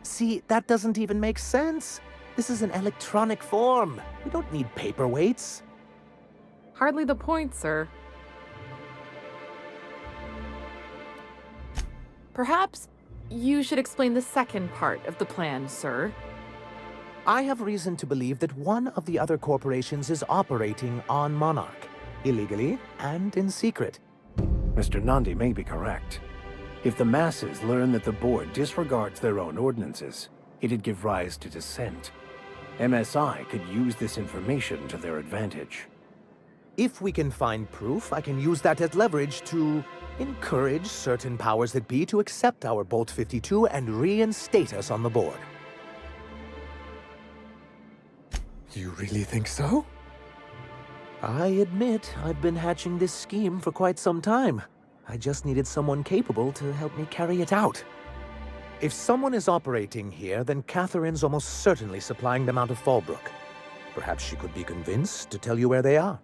See, that doesn't even make sense. This is an electronic form. We don't need paperweights. Hardly the point, sir. Perhaps you should explain the second part of the plan, sir. I have reason to believe that one of the other corporations is operating on Monarch, illegally and in secret. Mr. Nandi may be correct. If the masses learn that the board disregards their own ordinances, it'd give rise to dissent. MSI could use this information to their advantage. If we can find proof, I can use that as leverage to encourage certain powers that be to accept our Bolt 52 and reinstate us on the board. You really think so? I admit I've been hatching this scheme for quite some time. I just needed someone capable to help me carry it out. If someone is operating here, then Catherine's almost certainly supplying them out of Fallbrook. Perhaps she could be convinced to tell you where they are.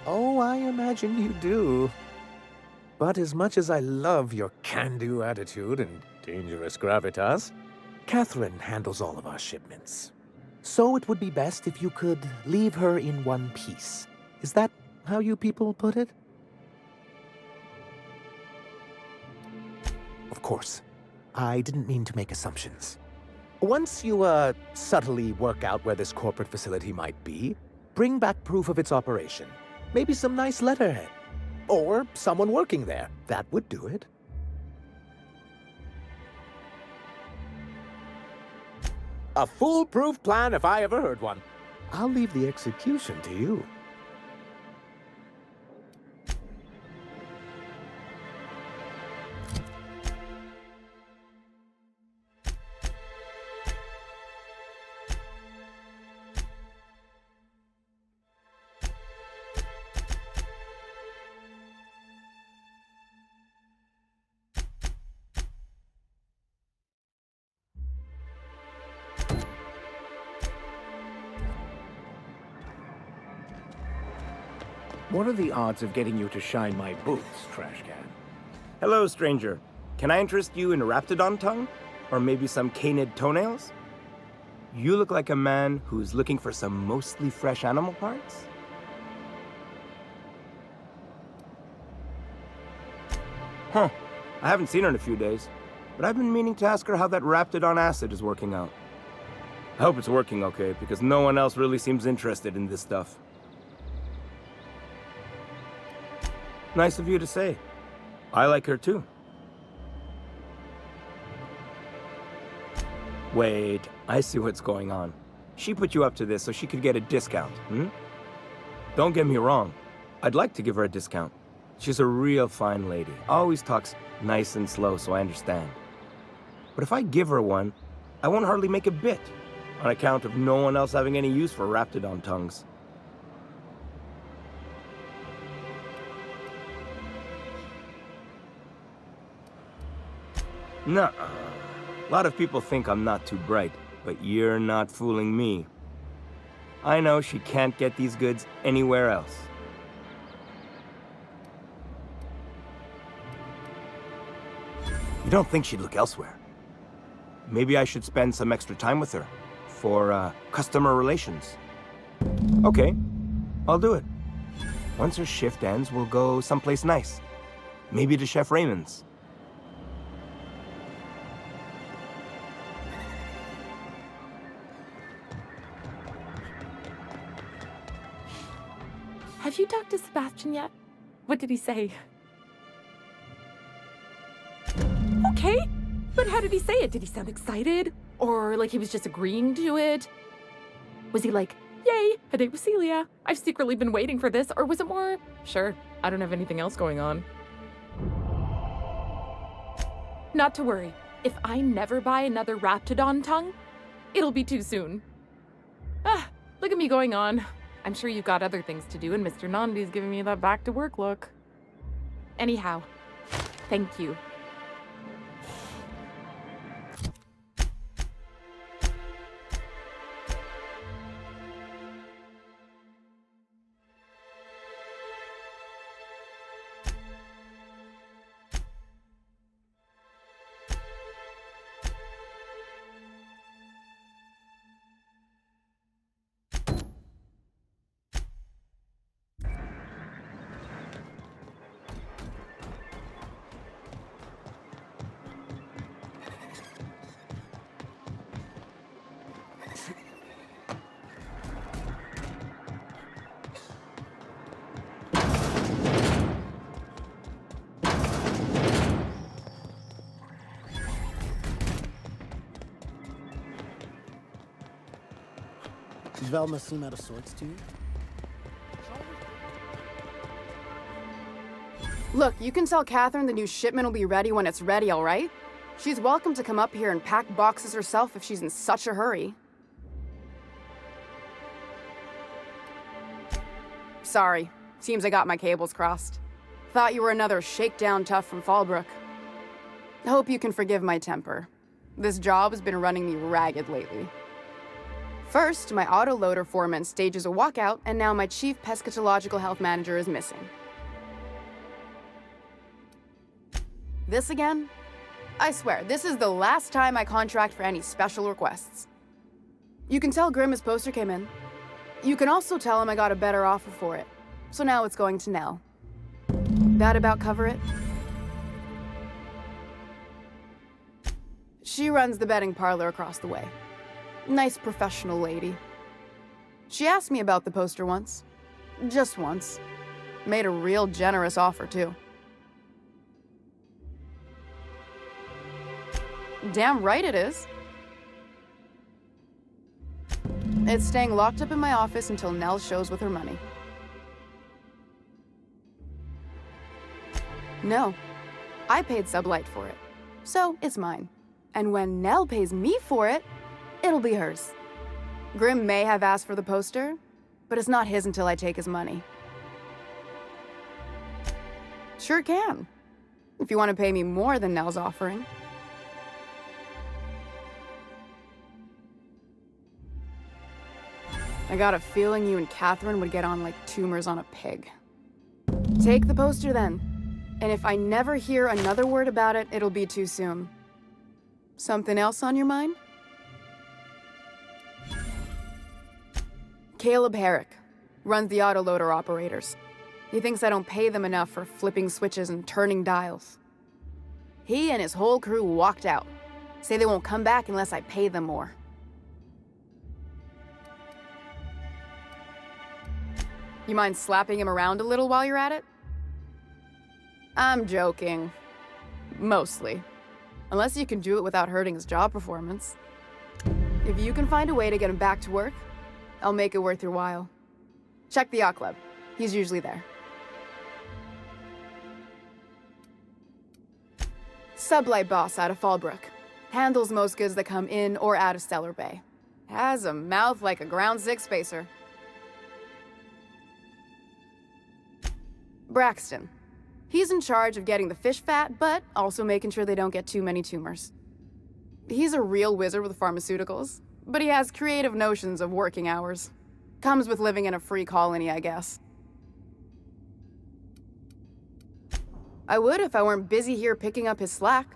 Oh, I imagine you do. But as much as I love your can-do attitude and dangerous gravitas, Catherine handles all of our shipments. So it would be best if you could leave her in one piece. Is that how you people put it? Of course. I didn't mean to make assumptions. Once you, subtly work out where this corporate facility might be, bring back proof of its operation. Maybe some nice letterhead. Or someone working there. That would do it. A foolproof plan if I ever heard one. I'll leave the execution to you. What are the odds of getting you to shine my boots, trash can? Hello, stranger. Can I interest you in Raptidon tongue? Or maybe some canid toenails? You look like a man who's looking for some mostly fresh animal parts? Huh. I haven't seen her in a few days, but I've been meaning to ask her how that Raptidon acid is working out. I hope it's working okay, because no one else really seems interested in this stuff. Nice of you to say. I like her too. Wait, I see what's going on. She put you up to this so she could get a discount, hmm? Don't get me wrong. I'd like to give her a discount. She's a real fine lady. Always talks nice and slow, so I understand. But if I give her one, I won't hardly make a bit, on account of no one else having any use for Raptidon tongues. Nuh-uh. A lot of people think I'm not too bright, but you're not fooling me. I know she can't get these goods anywhere else. You don't think she'd look elsewhere? Maybe I should spend some extra time with her for customer relations. Okay, I'll do it. Once her shift ends, we'll go someplace nice. Maybe to Chef Raymond's. Have you talked to Sebastian yet? What did he say? Okay, but how did he say it? Did he sound excited? Or like he was just agreeing to it? Was he like, yay, a date with Celia? I've secretly been waiting for this. Or was it more, sure, I don't have anything else going on? Not to worry. If I never buy another Raptidon tongue, it'll be too soon. Ah, look at me going on. I'm sure you've got other things to do, and Mr. Nandi's giving me that back-to-work look. Anyhow, thank you. Does Velma seem out of sorts to you? Look, you can tell Catherine the new shipment will be ready when it's ready, all right? She's welcome to come up here and pack boxes herself if she's in such a hurry. Sorry. Seems I got my cables crossed. Thought you were another shakedown tough from Fallbrook. Hope you can forgive my temper. This job has been running me ragged lately. First, my autoloader foreman stages a walkout, and now my chief pescatological health manager is missing. This again? I swear, this is the last time I contract for any special requests. You can tell Grimm his poster came in. You can also tell him I got a better offer for it. So now it's going to Nell. That about cover it? She runs the betting parlor across the way. Nice professional lady. She asked me about the poster once. Just once. Made a real generous offer, too. Damn right it is. It's staying locked up in my office until Nell shows with her money. No. I paid Sublight for it. So, it's mine. And when Nell pays me for it, it'll be hers. Grimm may have asked for the poster, but it's not his until I take his money. Sure can. If you want to pay me more than Nell's offering. I got a feeling you and Catherine would get on like tumors on a pig. Take the poster then. And if I never hear another word about it, it'll be too soon. Something else on your mind? Caleb Herrick runs the autoloader operators. He thinks I don't pay them enough for flipping switches and turning dials. He and his whole crew walked out. Say they won't come back unless I pay them more. You mind slapping him around a little while you're at it? I'm joking. Mostly. Unless you can do it without hurting his job performance. If you can find a way to get him back to work, I'll make it worth your while. Check the yacht club. He's usually there. Sublight boss out of Fallbrook. Handles most goods that come in or out of Stellar Bay. Has a mouth like a ground six spacer. Braxton. He's in charge of getting the fish fat, but also making sure they don't get too many tumors. He's a real wizard with pharmaceuticals, but he has creative notions of working hours. Comes with living in a free colony, I guess. I would if I weren't busy here picking up his slack.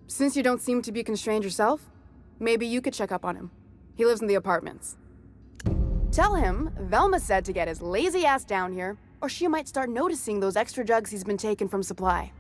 Since you don't seem to be constrained yourself, maybe you could check up on him. He lives in the apartments. Tell him Velma said to get his lazy ass down here, or she might start noticing those extra jugs he's been taking from supply.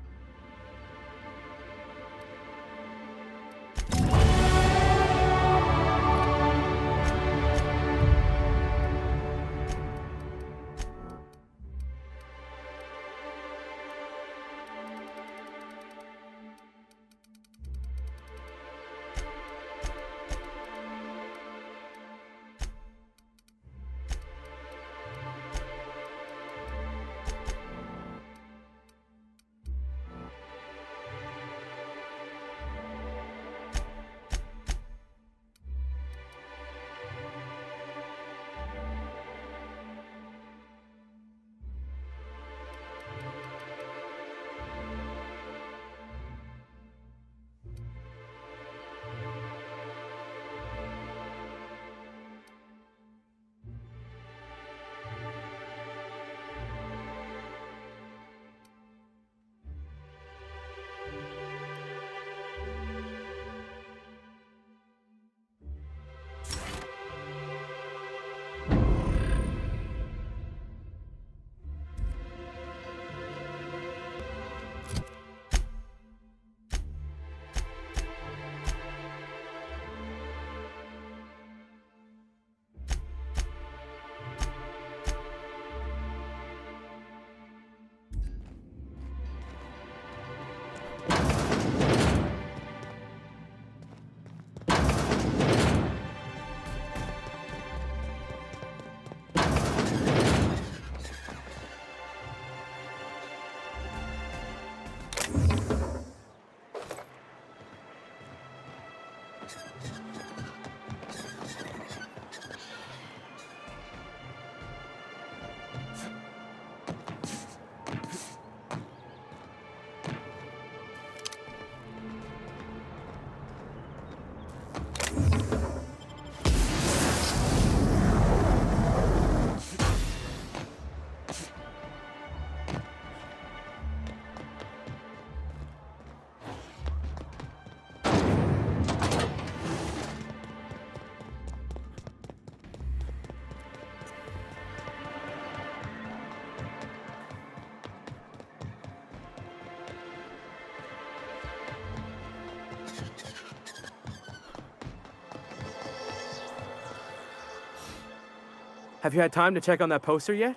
Have you had time to check on that poster yet?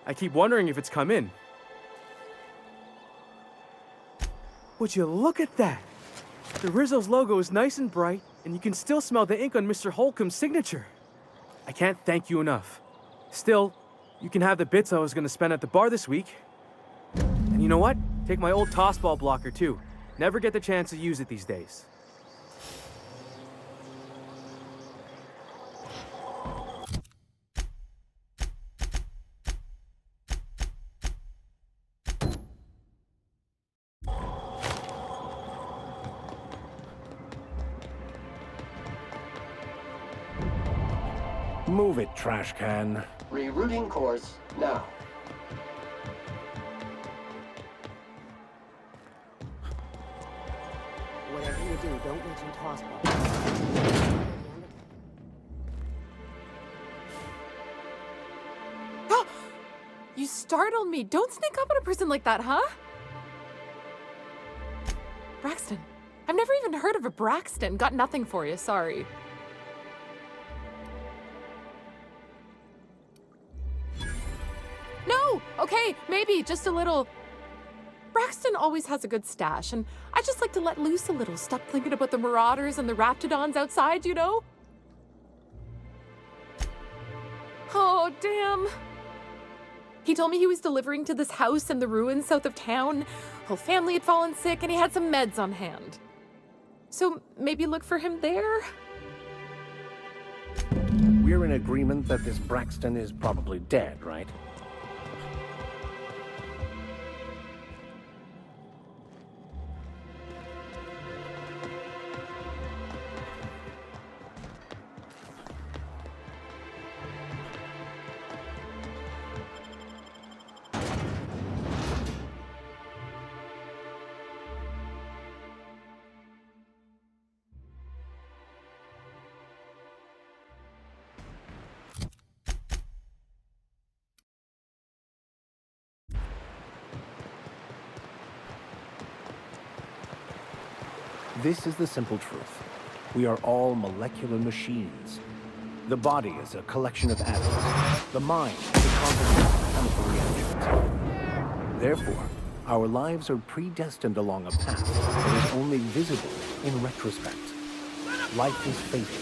I keep wondering if it's come in. Would you look at that? The Rizzo's logo is nice and bright, and you can still smell the ink on Mr. Holcomb's signature. I can't thank you enough. Still, you can have the bits I was going to spend at the bar this week. And you know what? Take my old tossball blocker, too. Never get the chance to use it these days. Move it, trash can. Rerouting course now. Whatever you do, don't mention tossball. You startled me. Don't sneak up on a person like that, huh? Braxton. I've never even heard of a Braxton. Got nothing for you, sorry. No! Okay, maybe just a little. Braxton always has a good stash, and I just like to let loose a little. Stop thinking about the marauders and the raptidons outside, you know? Oh, damn. He told me he was delivering to this house in the ruins south of town. Whole family had fallen sick, and he had some meds on hand. So maybe look for him there? We're in agreement that this Braxton is probably dead, right? This is the simple truth. We are all molecular machines. The body is a collection of atoms. The mind is a composition of chemical reactions. Therefore, our lives are predestined along a path that is only visible in retrospect. Life is fated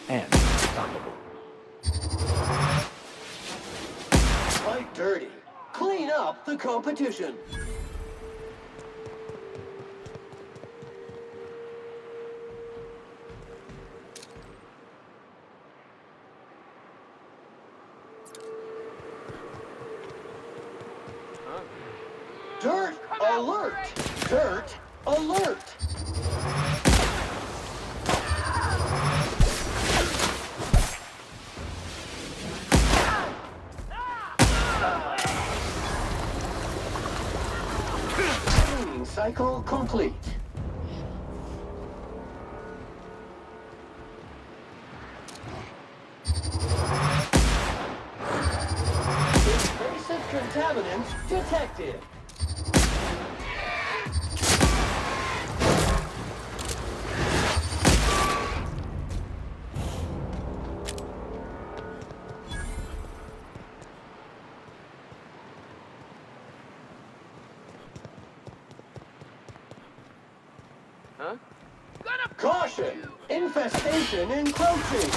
and unstoppable. Fight dirty. Clean up the competition. Dirt alert! Dirt alert! Cleaning cycle complete. Invasive contaminants detected. Caution! Infestation encroaching!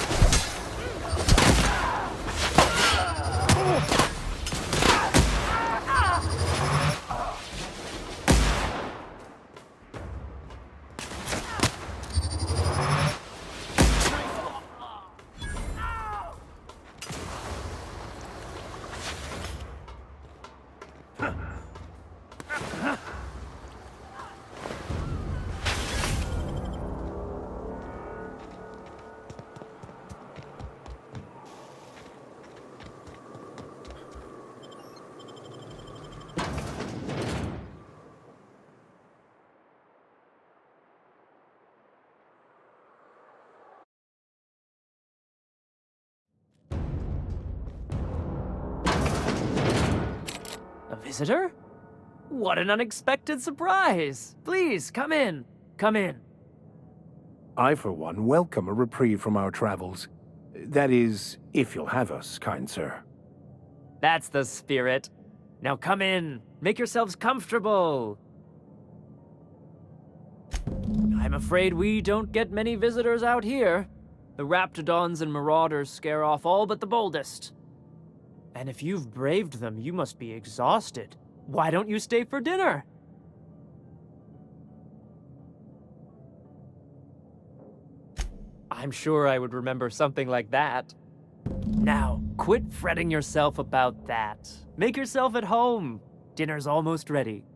A visitor? What an unexpected surprise! Please, come in. Come in. I, for one, welcome a reprieve from our travels. That is, if you'll have us, kind sir. That's the spirit. Now come in. Make yourselves comfortable. I'm afraid we don't get many visitors out here. The raptidons and marauders scare off all but the boldest. And if you've braved them, you must be exhausted. Why don't you stay for dinner? I'm sure I would remember something like that. Now, quit fretting yourself about that. Make yourself at home. Dinner's almost ready.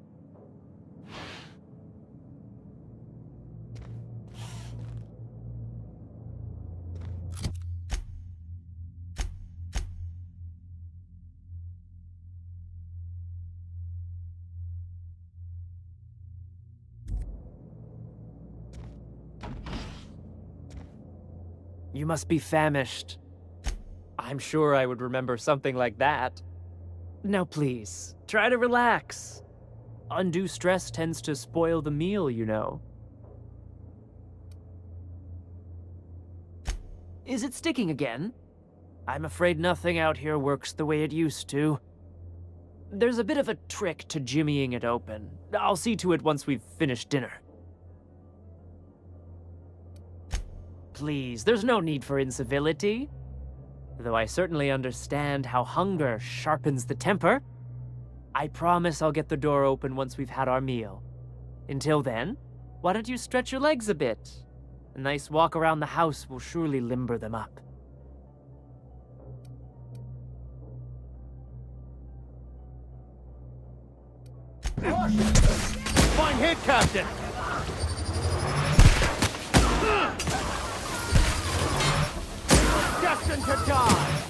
You must be famished. I'm sure I would remember something like that. Now please, try to relax. Undue stress tends to spoil the meal, you know. Is it sticking again? I'm afraid nothing out here works the way it used to. There's a bit of a trick to jimmying it open. I'll see to it once we've finished dinner. Please, there's no need for incivility. Though I certainly understand how hunger sharpens the temper. I promise I'll get the door open once we've had our meal. Until then, why don't you stretch your legs a bit? A nice walk around the house will surely limber them up. Fine hit, Captain! Destined to die!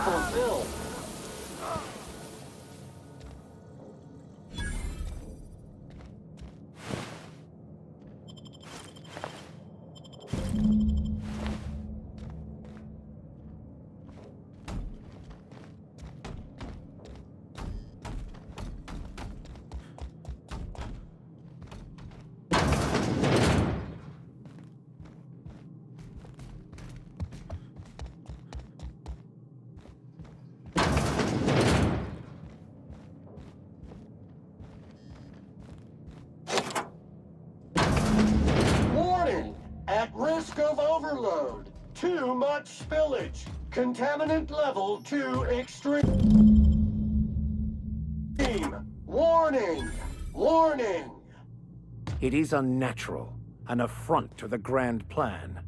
Fulfilled. Warning! At risk of overload. Too much spillage. Contaminant level too extreme. Warning! Warning! It is unnatural, an affront to the grand plan.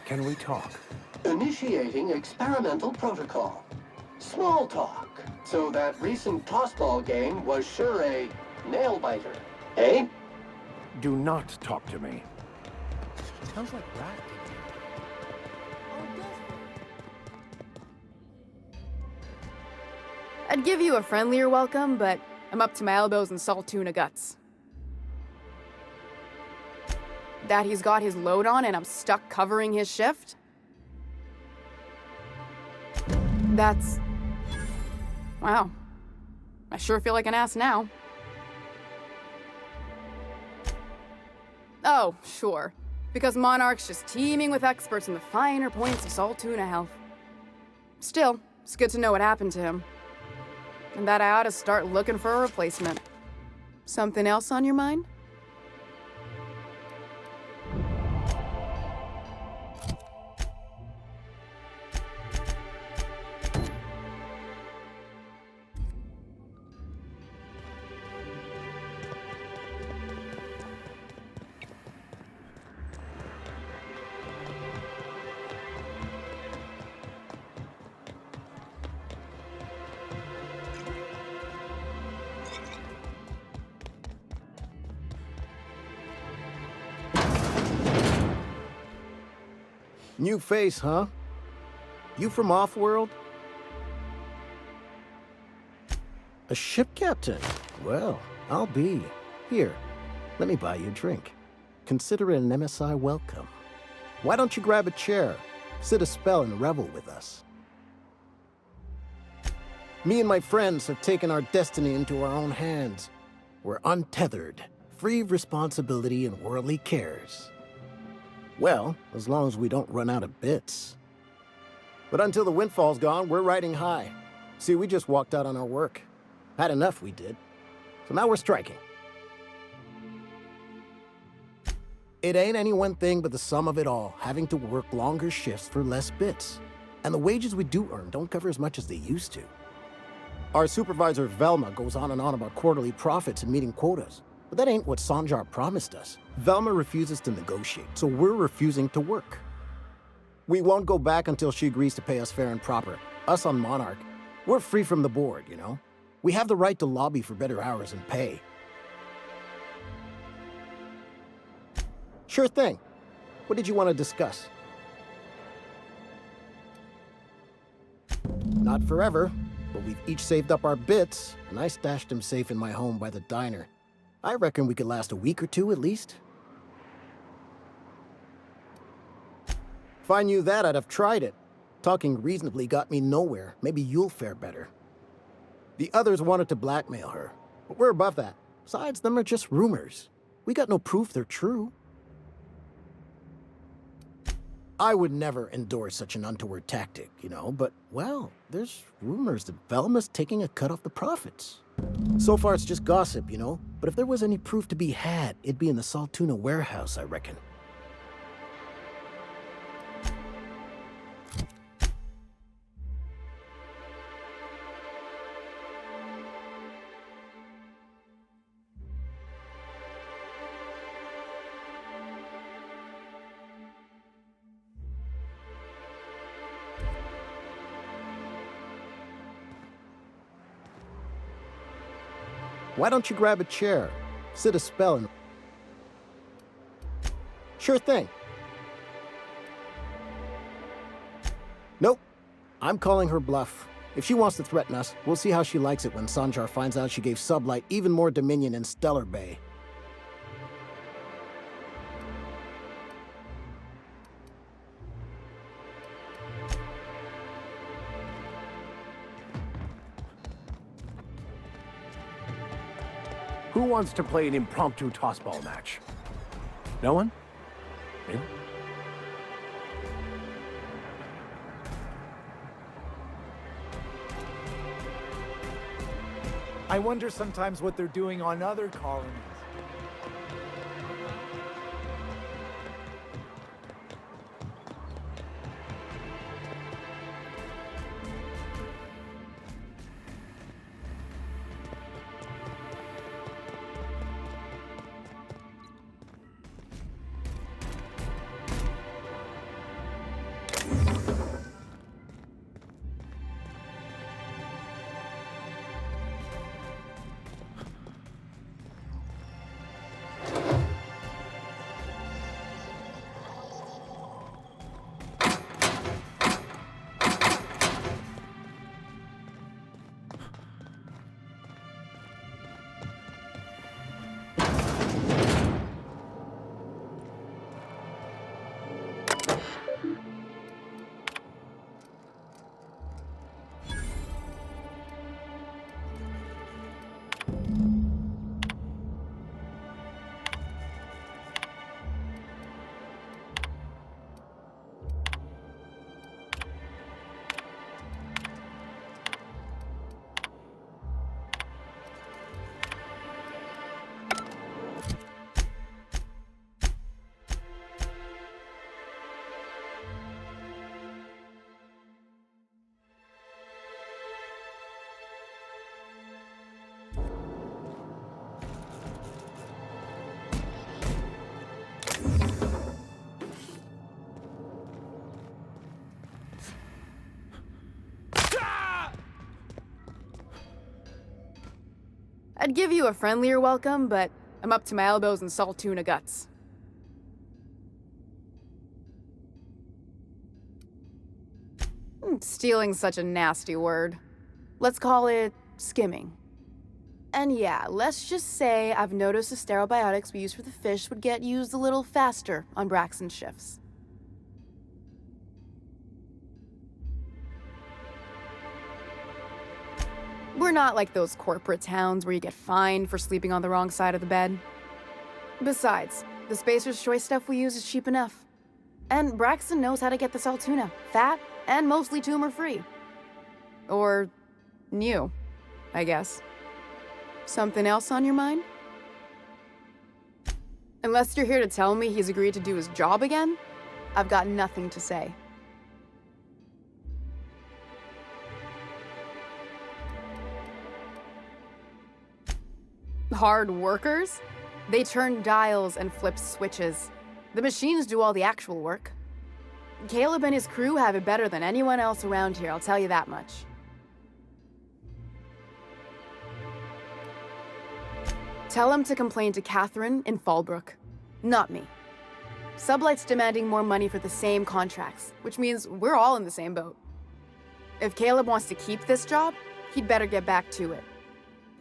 Can we talk? Initiating experimental protocol. Small talk. So that recent tossball game was sure a nail-biter, eh? Do not talk to me. Sounds like rat. I'd give you a friendlier welcome, but I'm up to my elbows in salt tuna guts. That he's got his load on and I'm stuck covering his shift? That's... wow. I sure feel like an ass now. Oh, sure. Because Monarch's just teeming with experts in the finer points of salt tuna health. Still, it's good to know what happened to him. And that I ought to start looking for a replacement. Something else on your mind? New face, huh? You from off-world? A ship captain? Well, I'll be. Here, let me buy you a drink. Consider it an MSI welcome. Why don't you grab a chair, sit a spell and revel with us? Me and my friends have taken our destiny into our own hands. We're untethered, free of responsibility and worldly cares. Well, as long as we don't run out of bits. But until the windfall's gone, we're riding high. See, we just walked out on our work. Had enough, we did. So now we're striking. It ain't any one thing but the sum of it all, having to work longer shifts for less bits. And the wages we do earn don't cover as much as they used to. Our supervisor, Velma, goes on and on about quarterly profits and meeting quotas. But that ain't what Sanjar promised us. Velma refuses to negotiate, so we're refusing to work. We won't go back until she agrees to pay us fair and proper. Us on Monarch, we're free from the board, you know? We have the right to lobby for better hours and pay. Sure thing. What did you want to discuss? Not forever, but we've each saved up our bits, and I stashed them safe in my home by the diner. I reckon we could last a week or two at least. If I knew that, I'd have tried it. Talking reasonably got me nowhere. Maybe you'll fare better. The others wanted to blackmail her, but we're above that. Besides, them are just rumors. We got no proof they're true. I would never endorse such an untoward tactic, you know, but, well, there's rumors that Velma's taking a cut off the profits. So far, it's just gossip, you know, but if there was any proof to be had, it'd be in the Saltuna warehouse, I reckon. Why don't you grab a chair, sit a spell and... Sure thing. Nope. I'm calling her bluff. If she wants to threaten us, we'll see how she likes it when Sanjar finds out she gave Sublight even more dominion in Stellar Bay. Who wants to play an impromptu tossball match? No one? Really? I wonder sometimes what they're doing on other colonies. I'd give you a friendlier welcome, but I'm up to my elbows in salt tuna guts. Stealing's such a nasty word. Let's call it skimming. And yeah, let's just say I've noticed the stereobiotics we use for the fish would get used a little faster on Braxton's shifts. We're not like those corporate towns where you get fined for sleeping on the wrong side of the bed. Besides, the Spacer's Choice stuff we use is cheap enough. And Braxton knows how to get the Saltuna, fat and mostly tumor-free. Or new, I guess. Something else on your mind? Unless you're here to tell me he's agreed to do his job again, I've got nothing to say. Hard workers? They turn dials and flip switches. The machines do all the actual work. Caleb and his crew have it better than anyone else around here, I'll tell you that much. Tell him to complain to Catherine in Fallbrook, not me. Sublight's demanding more money for the same contracts, which means we're all in the same boat. If Caleb wants to keep this job, he'd better get back to it.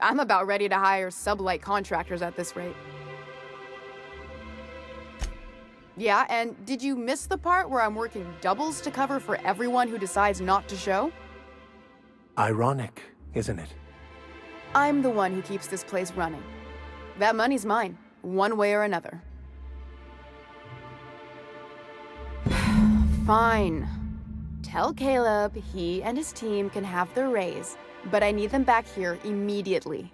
I'm about ready to hire Sublight contractors at this rate. Yeah, and did you miss the part where I'm working doubles to cover for everyone who decides not to show? Ironic, isn't it? I'm the one who keeps this place running. That money's mine, one way or another. Fine. Tell Caleb he and his team can have their raise, but I need them back here immediately.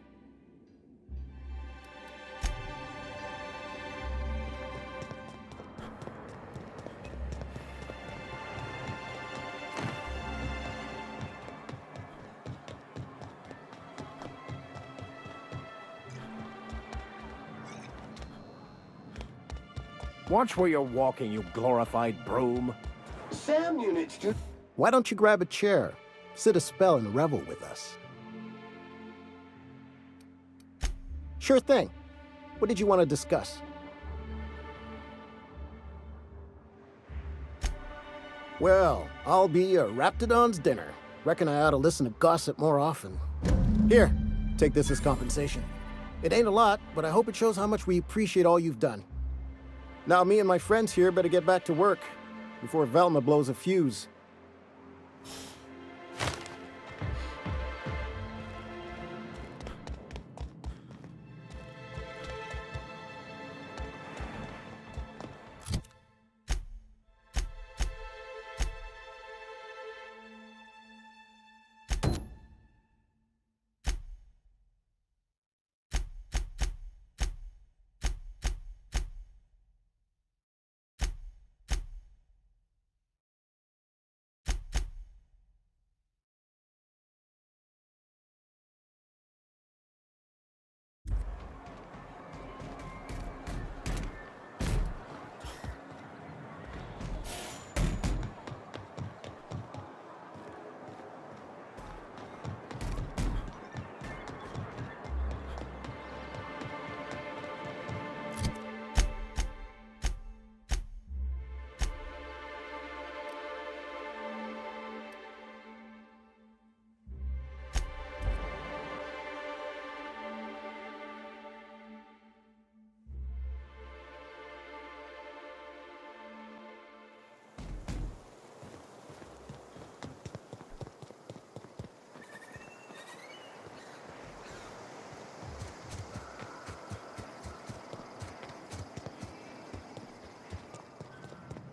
Watch where you're walking, you glorified broom. SAM units do... Why don't you grab a chair, sit a spell and revel with us? Sure thing. What did you want to discuss? Well, I'll be a Raptidon's dinner. Reckon I ought to listen to gossip more often. Here, take this as compensation. It ain't a lot, but I hope it shows how much we appreciate all you've done. Now me and my friends here better get back to work before Velma blows a fuse.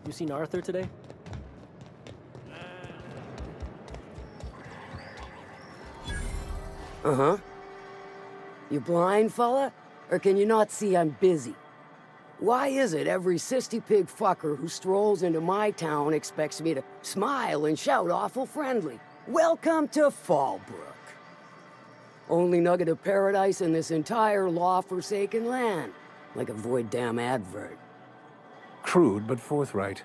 You seen Arthur today? Uh-huh. You blind, fella? Or can you not see I'm busy? Why is it every sissy pig fucker who strolls into my town expects me to smile and shout awful friendly? Welcome to Fallbrook. Only nugget of paradise in this entire law-forsaken land. Like a void damn advert. Crude but forthright.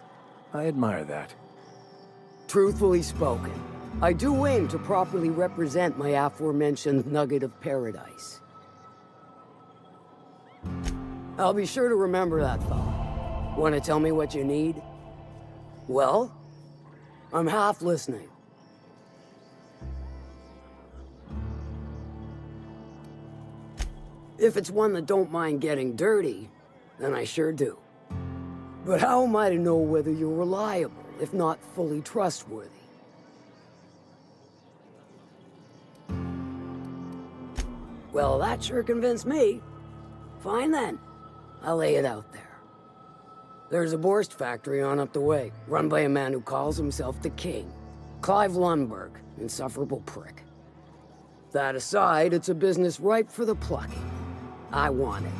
I admire that. Truthfully spoken, I do aim to properly represent my aforementioned nugget of paradise. I'll be sure to remember that, fella. Want to tell me what you need? Well, I'm half listening. If it's one that don't mind getting dirty, then I sure do. But how am I to know whether you're reliable, if not fully trustworthy? Well, that sure convinced me. Fine then. I'll lay it out there. There's a Borst factory on up the way, run by a man who calls himself the King. Clive Lundberg, insufferable prick. That aside, it's a business ripe for the plucking. I want it.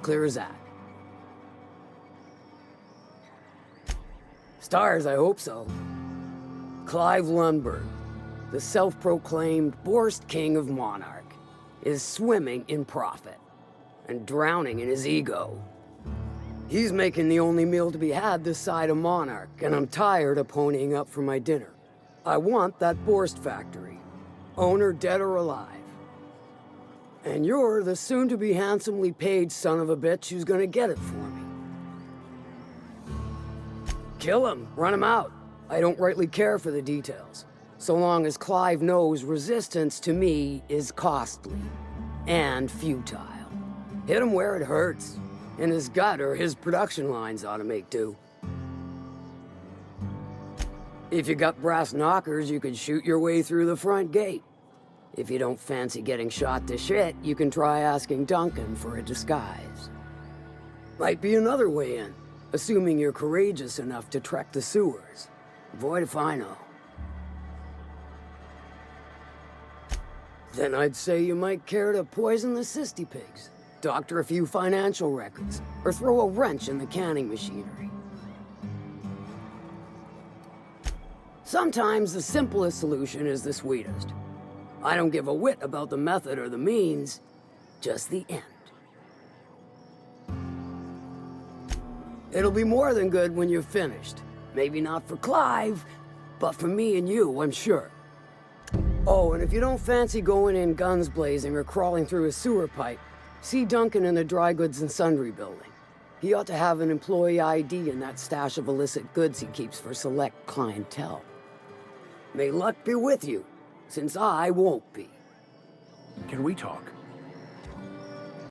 Clear as that. Stars, I hope so. Clive Lundberg, the self-proclaimed Borst King of Monarch, is swimming in profit and drowning in his ego. He's making the only meal to be had this side of Monarch, and I'm tired of ponying up for my dinner. I want that Borst factory, owner dead or alive. And you're the soon-to-be handsomely paid son of a bitch who's gonna get it for me. Kill him, run him out. I don't rightly care for the details, so long as Clive knows resistance to me is costly and futile. Hit him where it hurts. In his gut or his production lines ought to make do. If you got brass knockers, you could shoot your way through the front gate. If you don't fancy getting shot to shit, you can try asking Duncan for a disguise. Might be another way in, assuming you're courageous enough to trek the sewers. Void if I know. Then I'd say you might care to poison the cysty pigs, doctor a few financial records, or throw a wrench in the canning machinery. Sometimes the simplest solution is the sweetest. I don't give a whit about the method or the means, just the end. It'll be more than good when you're finished. Maybe not for Clive, but for me and you, I'm sure. Oh, and if you don't fancy going in guns blazing or crawling through a sewer pipe, see Duncan in the Dry Goods and Sundry building. He ought to have an employee ID in that stash of illicit goods he keeps for select clientele. May luck be with you, since I won't be. Can we talk?